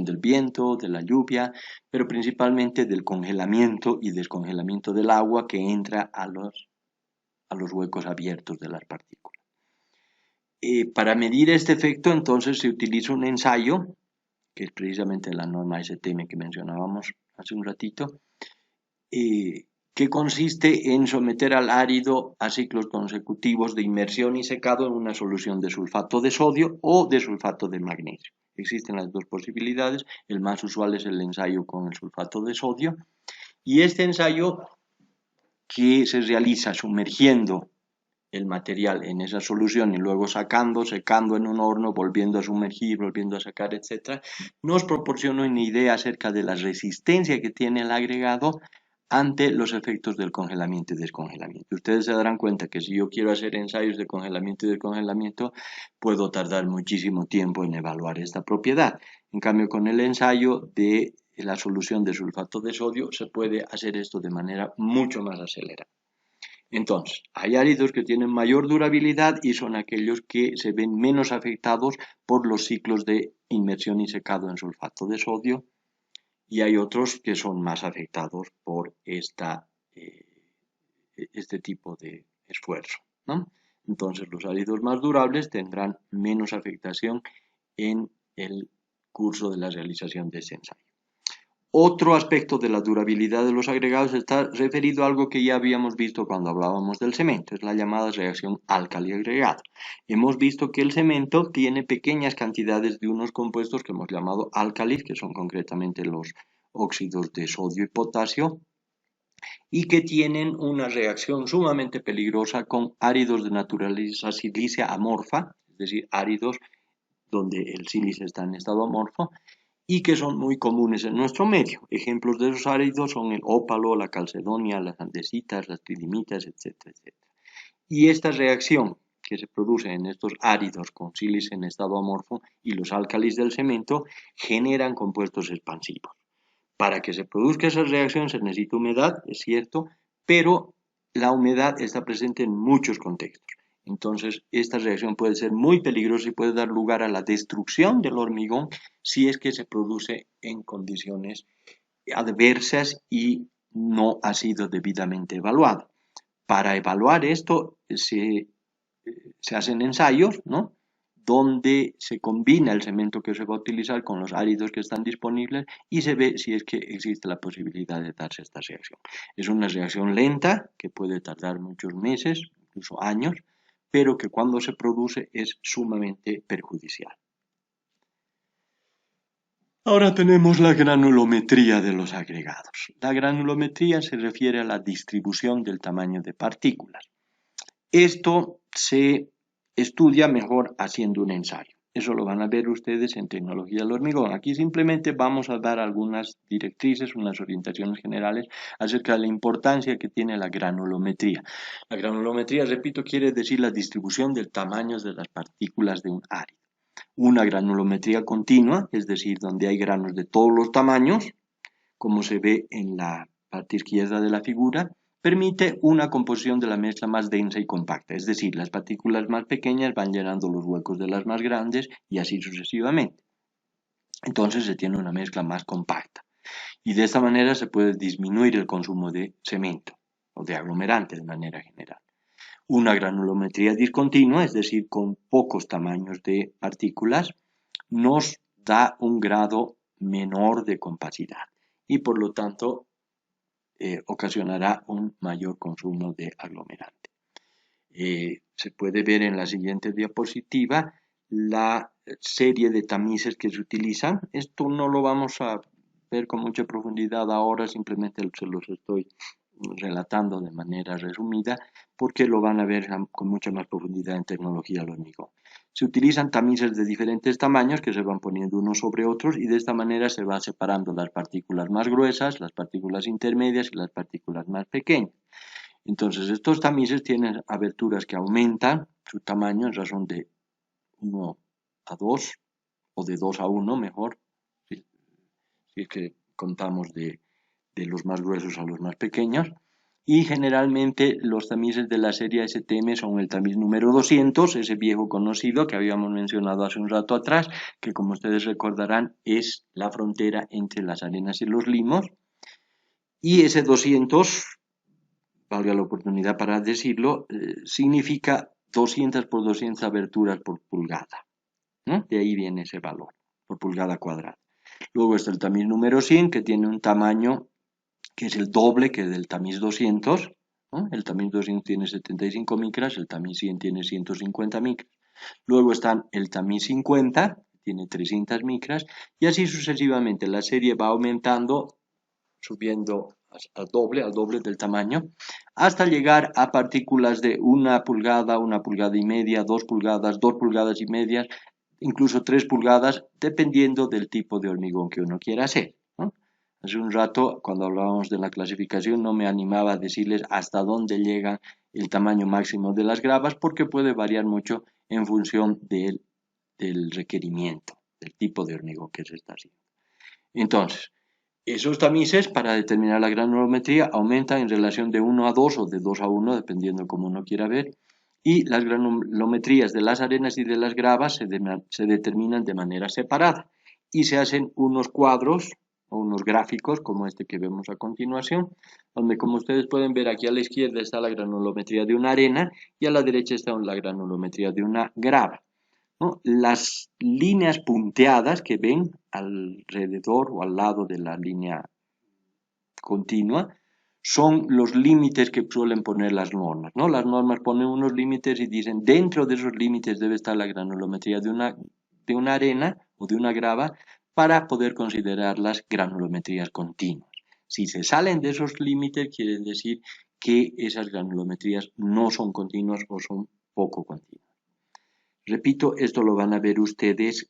del viento, de la lluvia, pero principalmente del congelamiento y descongelamiento del agua que entra a los huecos abiertos de las partículas. Para medir este efecto, entonces se utiliza un ensayo, que es precisamente la norma STM que mencionábamos hace un ratito, que consiste en someter al árido a ciclos consecutivos de inmersión y secado en una solución de sulfato de sodio o de sulfato de magnesio. Existen las dos posibilidades, el más usual es el ensayo con el sulfato de sodio y este ensayo que se realiza sumergiendo el material en esa solución y luego sacando, secando en un horno, volviendo a sumergir, volviendo a sacar, etc., nos proporciona una idea acerca de la resistencia que tiene el agregado ante los efectos del congelamiento y descongelamiento. Ustedes se darán cuenta que si yo quiero hacer ensayos de congelamiento y descongelamiento, puedo tardar muchísimo tiempo en evaluar esta propiedad. En cambio, con el ensayo de la solución de sulfato de sodio se puede hacer esto de manera mucho más acelerada. Entonces, hay áridos que tienen mayor durabilidad y son aquellos que se ven menos afectados por los ciclos de inmersión y secado en sulfato de sodio, y hay otros que son más afectados por este tipo de esfuerzo, ¿no? Entonces, los áridos más durables tendrán menos afectación en el curso de la realización de ese ensayo. Otro aspecto de la durabilidad de los agregados está referido a algo que ya habíamos visto cuando hablábamos del cemento, es la llamada reacción álcali-agregado. Hemos visto que el cemento tiene pequeñas cantidades de unos compuestos que hemos llamado álcalis, que son concretamente los óxidos de sodio y potasio, y que tienen una reacción sumamente peligrosa con áridos de naturaleza silicia amorfa, es decir, áridos donde el sílice está en estado amorfo, y que son muy comunes en nuestro medio. Ejemplos de esos áridos son el ópalo, la calcedonia, las andesitas, las tridimitas, etcétera, etcétera. Y esta reacción que se produce en estos áridos con sílice en estado amorfo y los álcalis del cemento generan compuestos expansivos. Para que se produzca esa reacción se necesita humedad, es cierto, pero la humedad está presente en muchos contextos. Entonces, esta reacción puede ser muy peligrosa y puede dar lugar a la destrucción del hormigón si es que se produce en condiciones adversas y no ha sido debidamente evaluado. Para evaluar esto se hacen ensayos, ¿no? Donde se combina el cemento que se va a utilizar con los áridos que están disponibles y se ve si es que existe la posibilidad de darse esta reacción. Es una reacción lenta que puede tardar muchos meses, incluso años, pero que cuando se produce es sumamente perjudicial. Ahora tenemos la granulometría de los agregados. La granulometría se refiere a la distribución del tamaño de partículas. Esto se estudia mejor haciendo un ensayo. Eso lo van a ver ustedes en tecnología del hormigón. Aquí simplemente vamos a dar algunas directrices, unas orientaciones generales acerca de la importancia que tiene la granulometría. La granulometría, repito, quiere decir la distribución del tamaño de las partículas de un árido. Una granulometría continua, es decir, donde hay granos de todos los tamaños, como se ve en la parte izquierda de la figura, permite una composición de la mezcla más densa y compacta, es decir, las partículas más pequeñas van llenando los huecos de las más grandes y así sucesivamente. Entonces se tiene una mezcla más compacta y de esta manera se puede disminuir el consumo de cemento o de aglomerante de manera general. Una granulometría discontinua, es decir, con pocos tamaños de partículas, nos da un grado menor de compacidad y por lo tanto ocasionará un mayor consumo de aglomerante. Se puede ver en la siguiente diapositiva la serie de tamices que se utilizan. Esto no lo vamos a ver con mucha profundidad ahora, simplemente se los estoy relatando de manera resumida porque lo van a ver con mucha más profundidad en tecnología del hormigón. Se utilizan tamices de diferentes tamaños que se van poniendo unos sobre otros y de esta manera se van separando las partículas más gruesas, las partículas intermedias y las partículas más pequeñas. Entonces estos tamices tienen aberturas que aumentan su tamaño en razón de 1 a 2 o de 2 a 1 mejor, si es que contamos de los más gruesos a los más pequeños. Y generalmente los tamices de la serie STM son el tamiz número 200, ese viejo conocido que habíamos mencionado hace un rato atrás, que como ustedes recordarán es la frontera entre las arenas y los limos. Y ese 200, valga la oportunidad para decirlo, significa 200 por 200 aberturas por pulgada, ¿no? De ahí viene ese valor, por pulgada cuadrada. Luego está el tamiz número 100, que tiene un tamaño que es el doble que del tamiz 200, ¿no? El tamiz 200 tiene 75 micras, el tamiz 100 tiene 150 micras. Luego están el tamiz 50, tiene 300 micras, y así sucesivamente. La serie va aumentando, subiendo al doble del tamaño, hasta llegar a partículas de 1 pulgada, 1 pulgada y media, 2 pulgadas, 2 pulgadas y media, incluso 3 pulgadas, dependiendo del tipo de hormigón que uno quiera hacer, ¿no? Hace un rato, cuando hablábamos de la clasificación, no me animaba a decirles hasta dónde llega el tamaño máximo de las gravas, porque puede variar mucho en función del requerimiento, del tipo de hormigón que se está haciendo. Entonces, esos tamices para determinar la granulometría aumentan en relación de 1 a 2 o de 2 a 1, dependiendo como uno quiera ver, y las granulometrías de las arenas y de las gravas se determinan de manera separada y se hacen unos cuadros o unos gráficos como este que vemos a continuación, donde como ustedes pueden ver aquí a la izquierda está la granulometría de una arena y a la derecha está la granulometría de una grava, ¿no? Las líneas punteadas que ven alrededor o al lado de la línea continua son los límites que suelen poner las normas, ¿no? Las normas ponen unos límites y dicen dentro de esos límites debe estar la granulometría de una arena o de una grava para poder considerar las granulometrías continuas. Si se salen de esos límites quiere decir que esas granulometrías no son continuas o son poco continuas. Repito, esto lo van a ver ustedes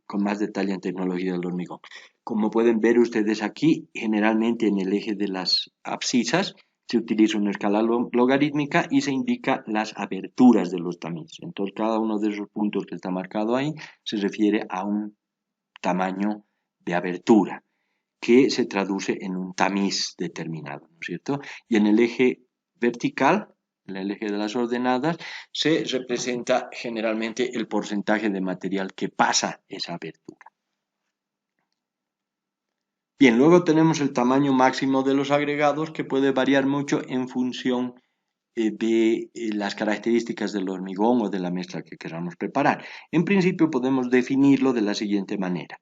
con más detalle en tecnología del hormigón. Como pueden ver ustedes aquí, generalmente en el eje de las abscisas se utiliza una escala logarítmica y se indica las aberturas de los tamices. Entonces, cada uno de esos puntos que está marcado ahí se refiere a un tamaño de abertura que se traduce en un tamiz determinado, ¿no es cierto? Y en el eje vertical, en el eje de las ordenadas, se representa generalmente el porcentaje de material que pasa esa abertura. Bien, luego tenemos el tamaño máximo de los agregados que puede variar mucho en función de las características del hormigón o de la mezcla que queramos preparar. En principio podemos definirlo de la siguiente manera.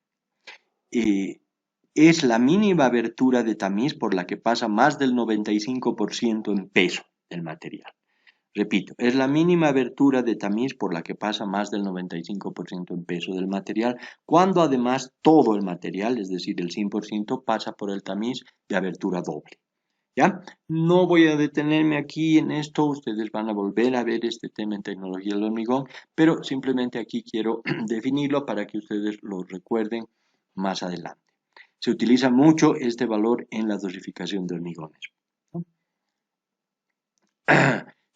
Es la mínima abertura de tamiz por la que pasa más del 95% en peso del material. Repito, es la mínima abertura de tamiz por la que pasa más del 95% en peso del material, cuando además todo el material, es decir, el 100%, pasa por el tamiz de abertura doble. ¿Ya? No voy a detenerme aquí en esto, ustedes van a volver a ver este tema en tecnología del hormigón, pero simplemente aquí quiero definirlo para que ustedes lo recuerden más adelante. Se utiliza mucho este valor en la dosificación de hormigones.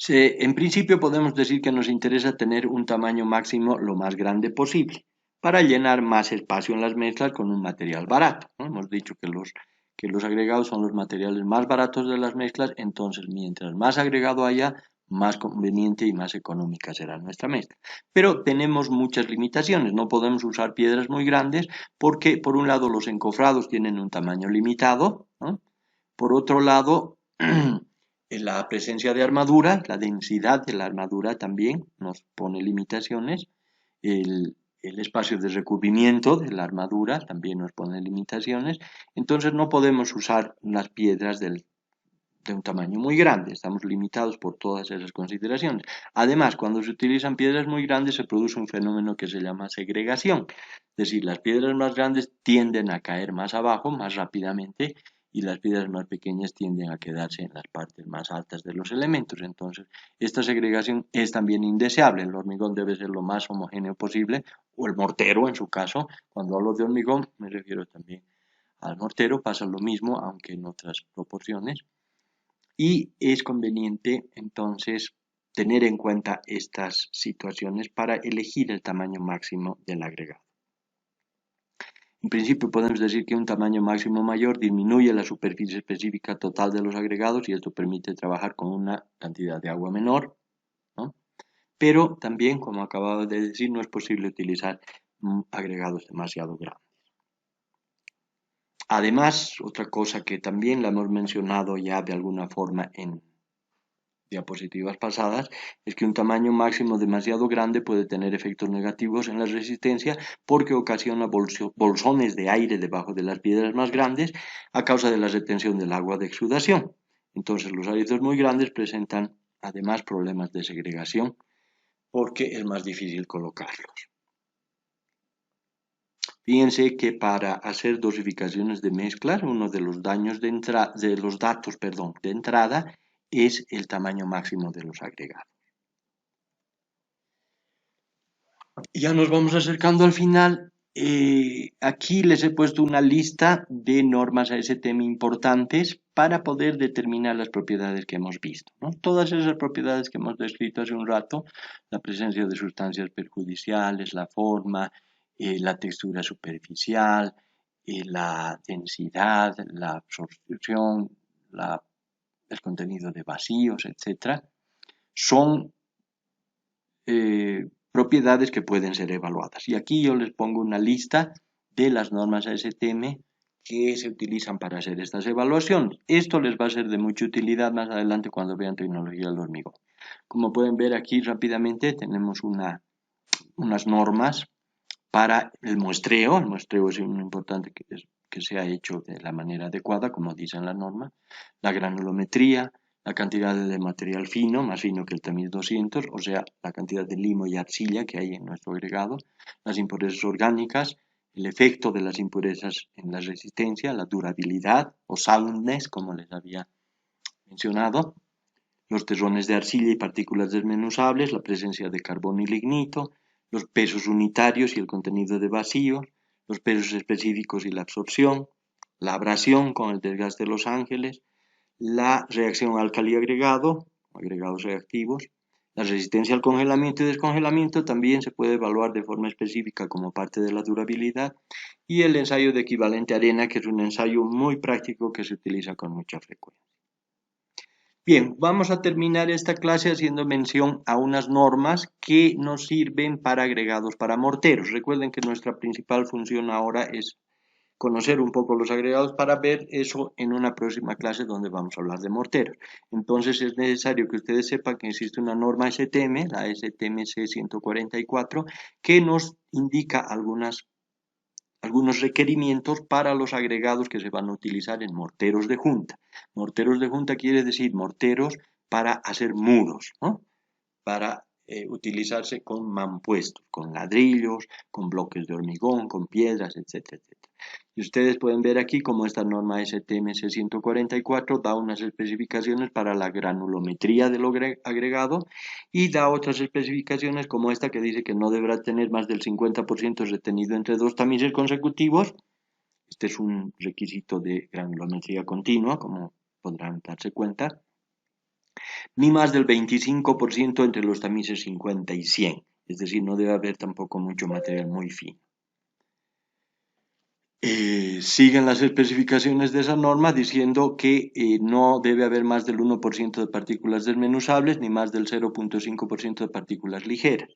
En principio podemos decir que nos interesa tener un tamaño máximo lo más grande posible para llenar más espacio en las mezclas con un material barato, ¿no? Hemos dicho que los agregados son los materiales más baratos de las mezclas, entonces mientras más agregado haya, más conveniente y más económica será nuestra mezcla. Pero tenemos muchas limitaciones, no podemos usar piedras muy grandes porque por un lado los encofrados tienen un tamaño limitado, ¿no? Por otro lado, la presencia de armadura, la densidad de la armadura también nos pone limitaciones, el espacio de recubrimiento de la armadura también nos pone limitaciones, entonces no podemos usar las piedras de un tamaño muy grande, estamos limitados por todas esas consideraciones. Además, cuando se utilizan piedras muy grandes se produce un fenómeno que se llama segregación, es decir, las piedras más grandes tienden a caer más abajo, más rápidamente, y las piedras más pequeñas tienden a quedarse en las partes más altas de los elementos. Entonces, esta segregación es también indeseable. El hormigón debe ser lo más homogéneo posible, o el mortero en su caso. Cuando hablo de hormigón me refiero también al mortero, pasa lo mismo, aunque en otras proporciones. Y es conveniente entonces tener en cuenta estas situaciones para elegir el tamaño máximo del agregado. En principio podemos decir que un tamaño máximo mayor disminuye la superficie específica total de los agregados y esto permite trabajar con una cantidad de agua menor, ¿no? Pero también, como acababa de decir, no es posible utilizar agregados demasiado grandes. Además, otra cosa que también la hemos mencionado ya de alguna forma en diapositivas pasadas, es que un tamaño máximo demasiado grande puede tener efectos negativos en la resistencia porque ocasiona bolsones de aire debajo de las piedras más grandes a causa de la retención del agua de exudación. Entonces los arizos muy grandes presentan además problemas de segregación porque es más difícil colocarlos. Fíjense que para hacer dosificaciones de mezclas, uno de los datos de entrada es el tamaño máximo de los agregados. Ya nos vamos acercando al final. Aquí les he puesto una lista de normas ASTM importantes para poder determinar las propiedades que hemos visto, ¿no? Todas esas propiedades que hemos descrito hace un rato, la presencia de sustancias perjudiciales, la forma, la textura superficial, la densidad, la absorción, el contenido de vacíos, etc., son propiedades que pueden ser evaluadas. Y aquí yo les pongo una lista de las normas ASTM que se utilizan para hacer estas evaluaciones. Esto les va a ser de mucha utilidad más adelante cuando vean tecnología del hormigón. Como pueden ver aquí rápidamente tenemos unas normas para el muestreo. El muestreo es muy importante que sea hecho de la manera adecuada, como dice en la norma. La granulometría, la cantidad de material fino, más fino que el tamiz 200, o sea, la cantidad de limo y arcilla que hay en nuestro agregado, las impurezas orgánicas, el efecto de las impurezas en la resistencia, la durabilidad o soundness, como les había mencionado, los terrones de arcilla y partículas desmenuzables, la presencia de carbono y lignito, los pesos unitarios y el contenido de vacío, los pesos específicos y la absorción, la abrasión con el desgaste de los ángeles, la reacción álcali-agregado, agregados reactivos, la resistencia al congelamiento y descongelamiento también se puede evaluar de forma específica como parte de la durabilidad, y el ensayo de equivalente arena, que es un ensayo muy práctico que se utiliza con mucha frecuencia. Bien, vamos a terminar esta clase haciendo mención a unas normas que nos sirven para agregados para morteros. Recuerden que nuestra principal función ahora es conocer un poco los agregados para ver eso en una próxima clase donde vamos a hablar de morteros. Entonces es necesario que ustedes sepan que existe una norma STM, la STM-C 144, que nos indica algunos requerimientos para los agregados que se van a utilizar en morteros de junta. Morteros de junta quiere decir morteros para hacer muros, ¿no? Para utilizarse con mampuestos, con ladrillos, con bloques de hormigón, con piedras, etcétera, etcétera. Y ustedes pueden ver aquí cómo esta norma STM-C 144 da unas especificaciones para la granulometría del agregado y da otras especificaciones como esta que dice que no deberá tener más del 50% retenido entre dos tamices consecutivos. Este es un requisito de granulometría continua, como podrán darse cuenta, ni más del 25% entre los tamices 50 y 100, es decir, no debe haber tampoco mucho material muy fino. Siguen las especificaciones de esa norma diciendo que no debe haber más del 1% de partículas desmenuzables ni más del 0.5% de partículas ligeras.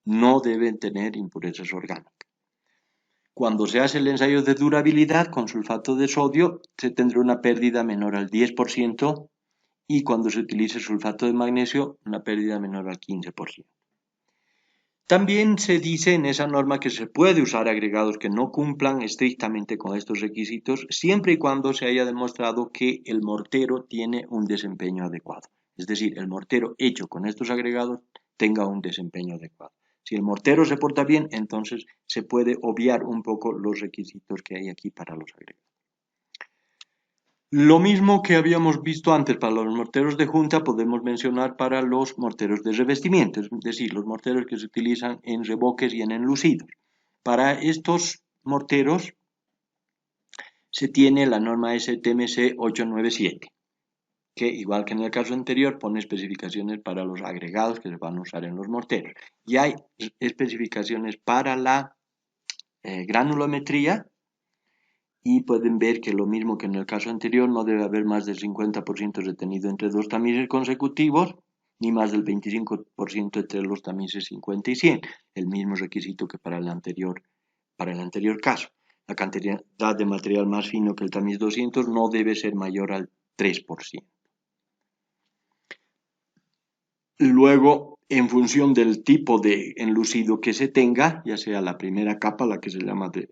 No deben tener impurezas orgánicas. Cuando se hace el ensayo de durabilidad con sulfato de sodio, se tendrá una pérdida menor al 10% y cuando se utilice sulfato de magnesio, una pérdida menor al 15%. También se dice en esa norma que se puede usar agregados que no cumplan estrictamente con estos requisitos, siempre y cuando se haya demostrado que el mortero tiene un desempeño adecuado. Es decir, el mortero hecho con estos agregados tenga un desempeño adecuado. Si el mortero se porta bien, entonces se puede obviar un poco los requisitos que hay aquí para los agregados. Lo mismo que habíamos visto antes para los morteros de junta, podemos mencionar para los morteros de revestimiento, es decir, los morteros que se utilizan en revoques y en enlucidos. Para estos morteros se tiene la norma STM-C 897, que igual que en el caso anterior pone especificaciones para los agregados que se van a usar en los morteros. Y hay especificaciones para la granulometría, y pueden ver que lo mismo que en el caso anterior no debe haber más del 50% retenido entre dos tamices consecutivos, ni más del 25% entre los tamices 50 y 100, el mismo requisito que para el anterior caso. La cantidad de material más fino que el tamiz 200 no debe ser mayor al 3%. Luego, en función del tipo de enlucido que se tenga, ya sea la primera capa, la que se llama de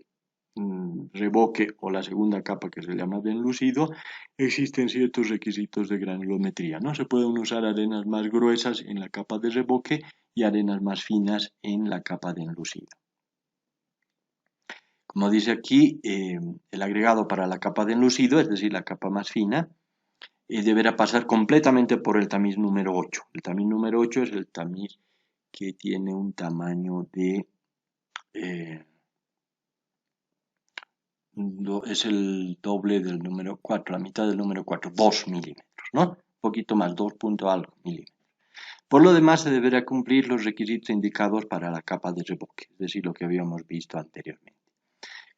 revoque, o la segunda capa que se llama de enlucido, existen ciertos requisitos de granulometría, ¿no? Se pueden usar arenas más gruesas en la capa de revoque y arenas más finas en la capa de enlucido. Como dice aquí, el agregado para la capa de enlucido, es decir, la capa más fina, deberá pasar completamente por el tamiz número 8. El tamiz número 8 es el tamiz que tiene un tamaño de es el doble del número 4, la mitad del número 4, 2 milímetros, ¿no? Un poquito más, 2 punto algo milímetros. Por lo demás, se deberá cumplir los requisitos indicados para la capa de revoque, es decir, lo que habíamos visto anteriormente.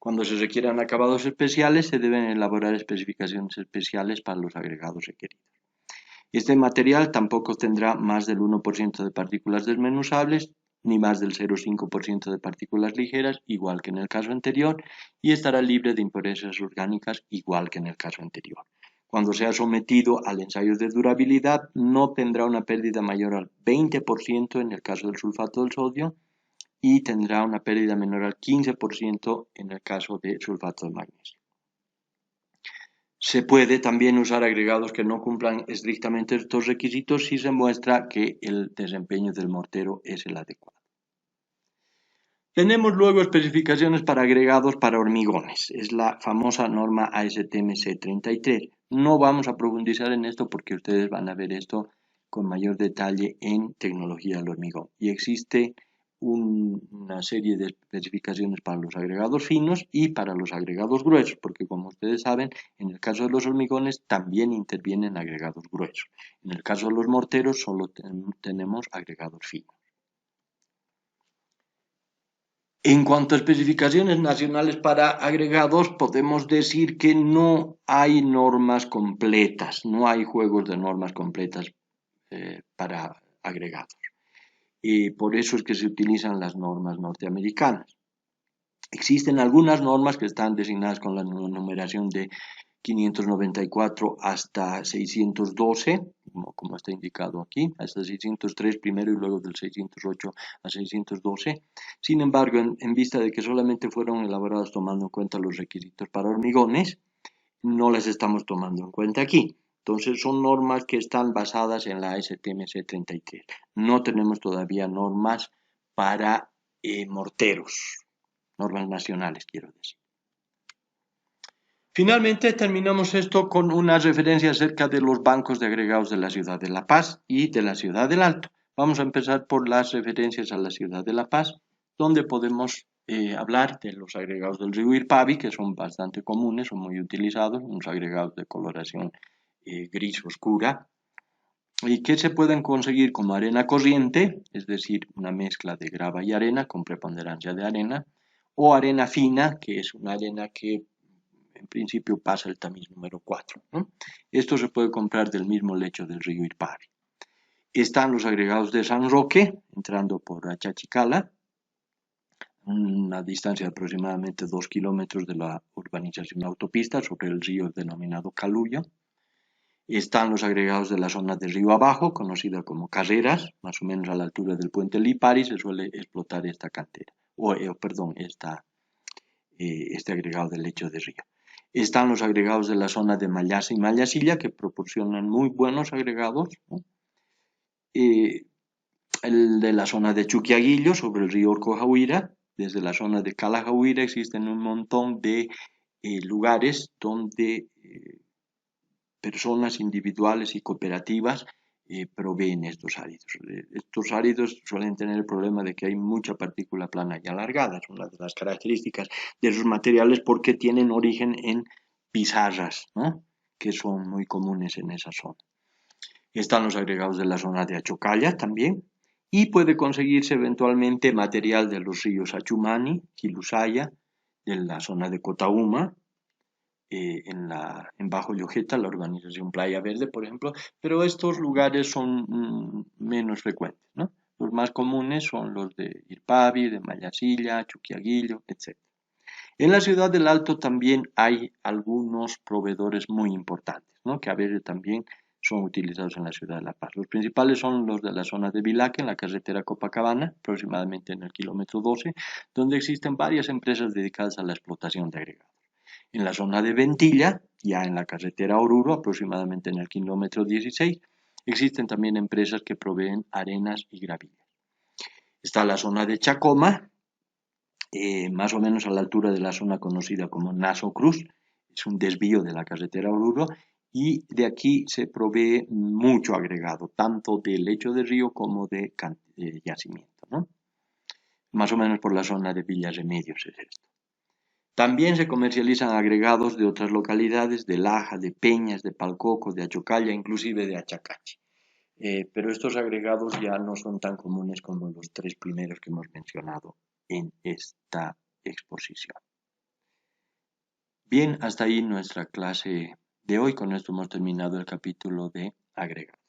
Cuando se requieran acabados especiales, se deben elaborar especificaciones especiales para los agregados requeridos. Este material tampoco tendrá más del 1% de partículas desmenuzables, ni más del 0,5% de partículas ligeras, igual que en el caso anterior, y estará libre de impurezas orgánicas, igual que en el caso anterior. Cuando sea sometido al ensayo de durabilidad, no tendrá una pérdida mayor al 20% en el caso del sulfato del sodio y tendrá una pérdida menor al 15% en el caso de sulfato de magnesio. Se puede también usar agregados que no cumplan estrictamente estos requisitos si se muestra que el desempeño del mortero es el adecuado. Tenemos luego especificaciones para agregados para hormigones. Es la famosa norma ASTM C33. No vamos a profundizar en esto porque ustedes van a ver esto con mayor detalle en tecnología del hormigón. Y existe una serie de especificaciones para los agregados finos y para los agregados gruesos, porque como ustedes saben, en el caso de los hormigones también intervienen agregados gruesos. En el caso de los morteros solo tenemos agregados finos. En cuanto a especificaciones nacionales para agregados, podemos decir que no hay normas completas, no hay juegos de normas completas para agregados. Y por eso es que se utilizan las normas norteamericanas. Existen algunas normas que están designadas con la numeración de 594 hasta 612, como está indicado aquí, hasta 603 primero y luego del 608 a 612. Sin embargo, en vista de que solamente fueron elaboradas tomando en cuenta los requisitos para hormigones, no las estamos tomando en cuenta aquí. Entonces son normas que están basadas en la ASTM C33. No tenemos todavía normas para morteros, normas nacionales quiero decir. Finalmente terminamos esto con una referencia acerca de los bancos de agregados de la ciudad de La Paz y de la ciudad del Alto. Vamos a empezar por las referencias a la ciudad de La Paz, donde podemos hablar de los agregados del río Irpavi, que son bastante comunes, son muy utilizados, unos agregados de coloración gris oscura, y que se pueden conseguir como arena corriente, es decir, una mezcla de grava y arena con preponderancia de arena, o arena fina, que es una arena que en principio pasa el tamiz número 4. ¿no? Esto se puede comprar del mismo lecho del río Irpavi. Están los agregados de San Roque, entrando por Achachicala, una distancia de aproximadamente 2 kilómetros de la urbanización autopista sobre el río denominado Caluyo. Están los agregados de la zona de río abajo, conocida como Carreras, más o menos a la altura del puente Lipari, se suele explotar esta cantera, este agregado del lecho de río. Están los agregados de la zona de Mayasa y Mayasilla, que proporcionan muy buenos agregados. ¿no? El de la zona de Chuquiaguillo, sobre el río Orcojahuira. Desde la zona de Calajahuira existen un montón de lugares donde personas individuales y cooperativas proveen estos áridos. Estos áridos suelen tener el problema de que hay mucha partícula plana y alargada, es una de las características de esos materiales porque tienen origen en pizarras, ¿no? que son muy comunes en esa zona. Están los agregados de la zona de Achocalla también, y puede conseguirse eventualmente material de los ríos Achumani, Quilusaya, de la zona de Cotauma, en Bajo Llojeta, la urbanización Playa Verde, por ejemplo, pero estos lugares son menos frecuentes, ¿no? Los más comunes son los de Irpavi, de Mayasilla, Chuquiaguillo, etc. En la ciudad del Alto también hay algunos proveedores muy importantes, ¿no? que a veces también son utilizados en la ciudad de La Paz. Los principales son los de la zona de Vilaque, en la carretera Copacabana, aproximadamente en el kilómetro 12, donde existen varias empresas dedicadas a la explotación de agregados. En la zona de Ventilla, ya en la carretera Oruro, aproximadamente en el kilómetro 16, existen también empresas que proveen arenas y gravillas. Está la zona de Chacoma, más o menos a la altura de la zona conocida como Naso Cruz, es un desvío de la carretera Oruro, y de aquí se provee mucho agregado, tanto de lecho de río como de yacimiento, ¿no? Más o menos por la zona de Villas Remedios es esto. También se comercializan agregados de otras localidades, de Laja, de Peñas, de Palcoco, de Achocalla, inclusive de Achacachi. Pero estos agregados ya no son tan comunes como los tres primeros que hemos mencionado en esta exposición. Bien, hasta ahí nuestra clase de hoy. Con esto hemos terminado el capítulo de agregados.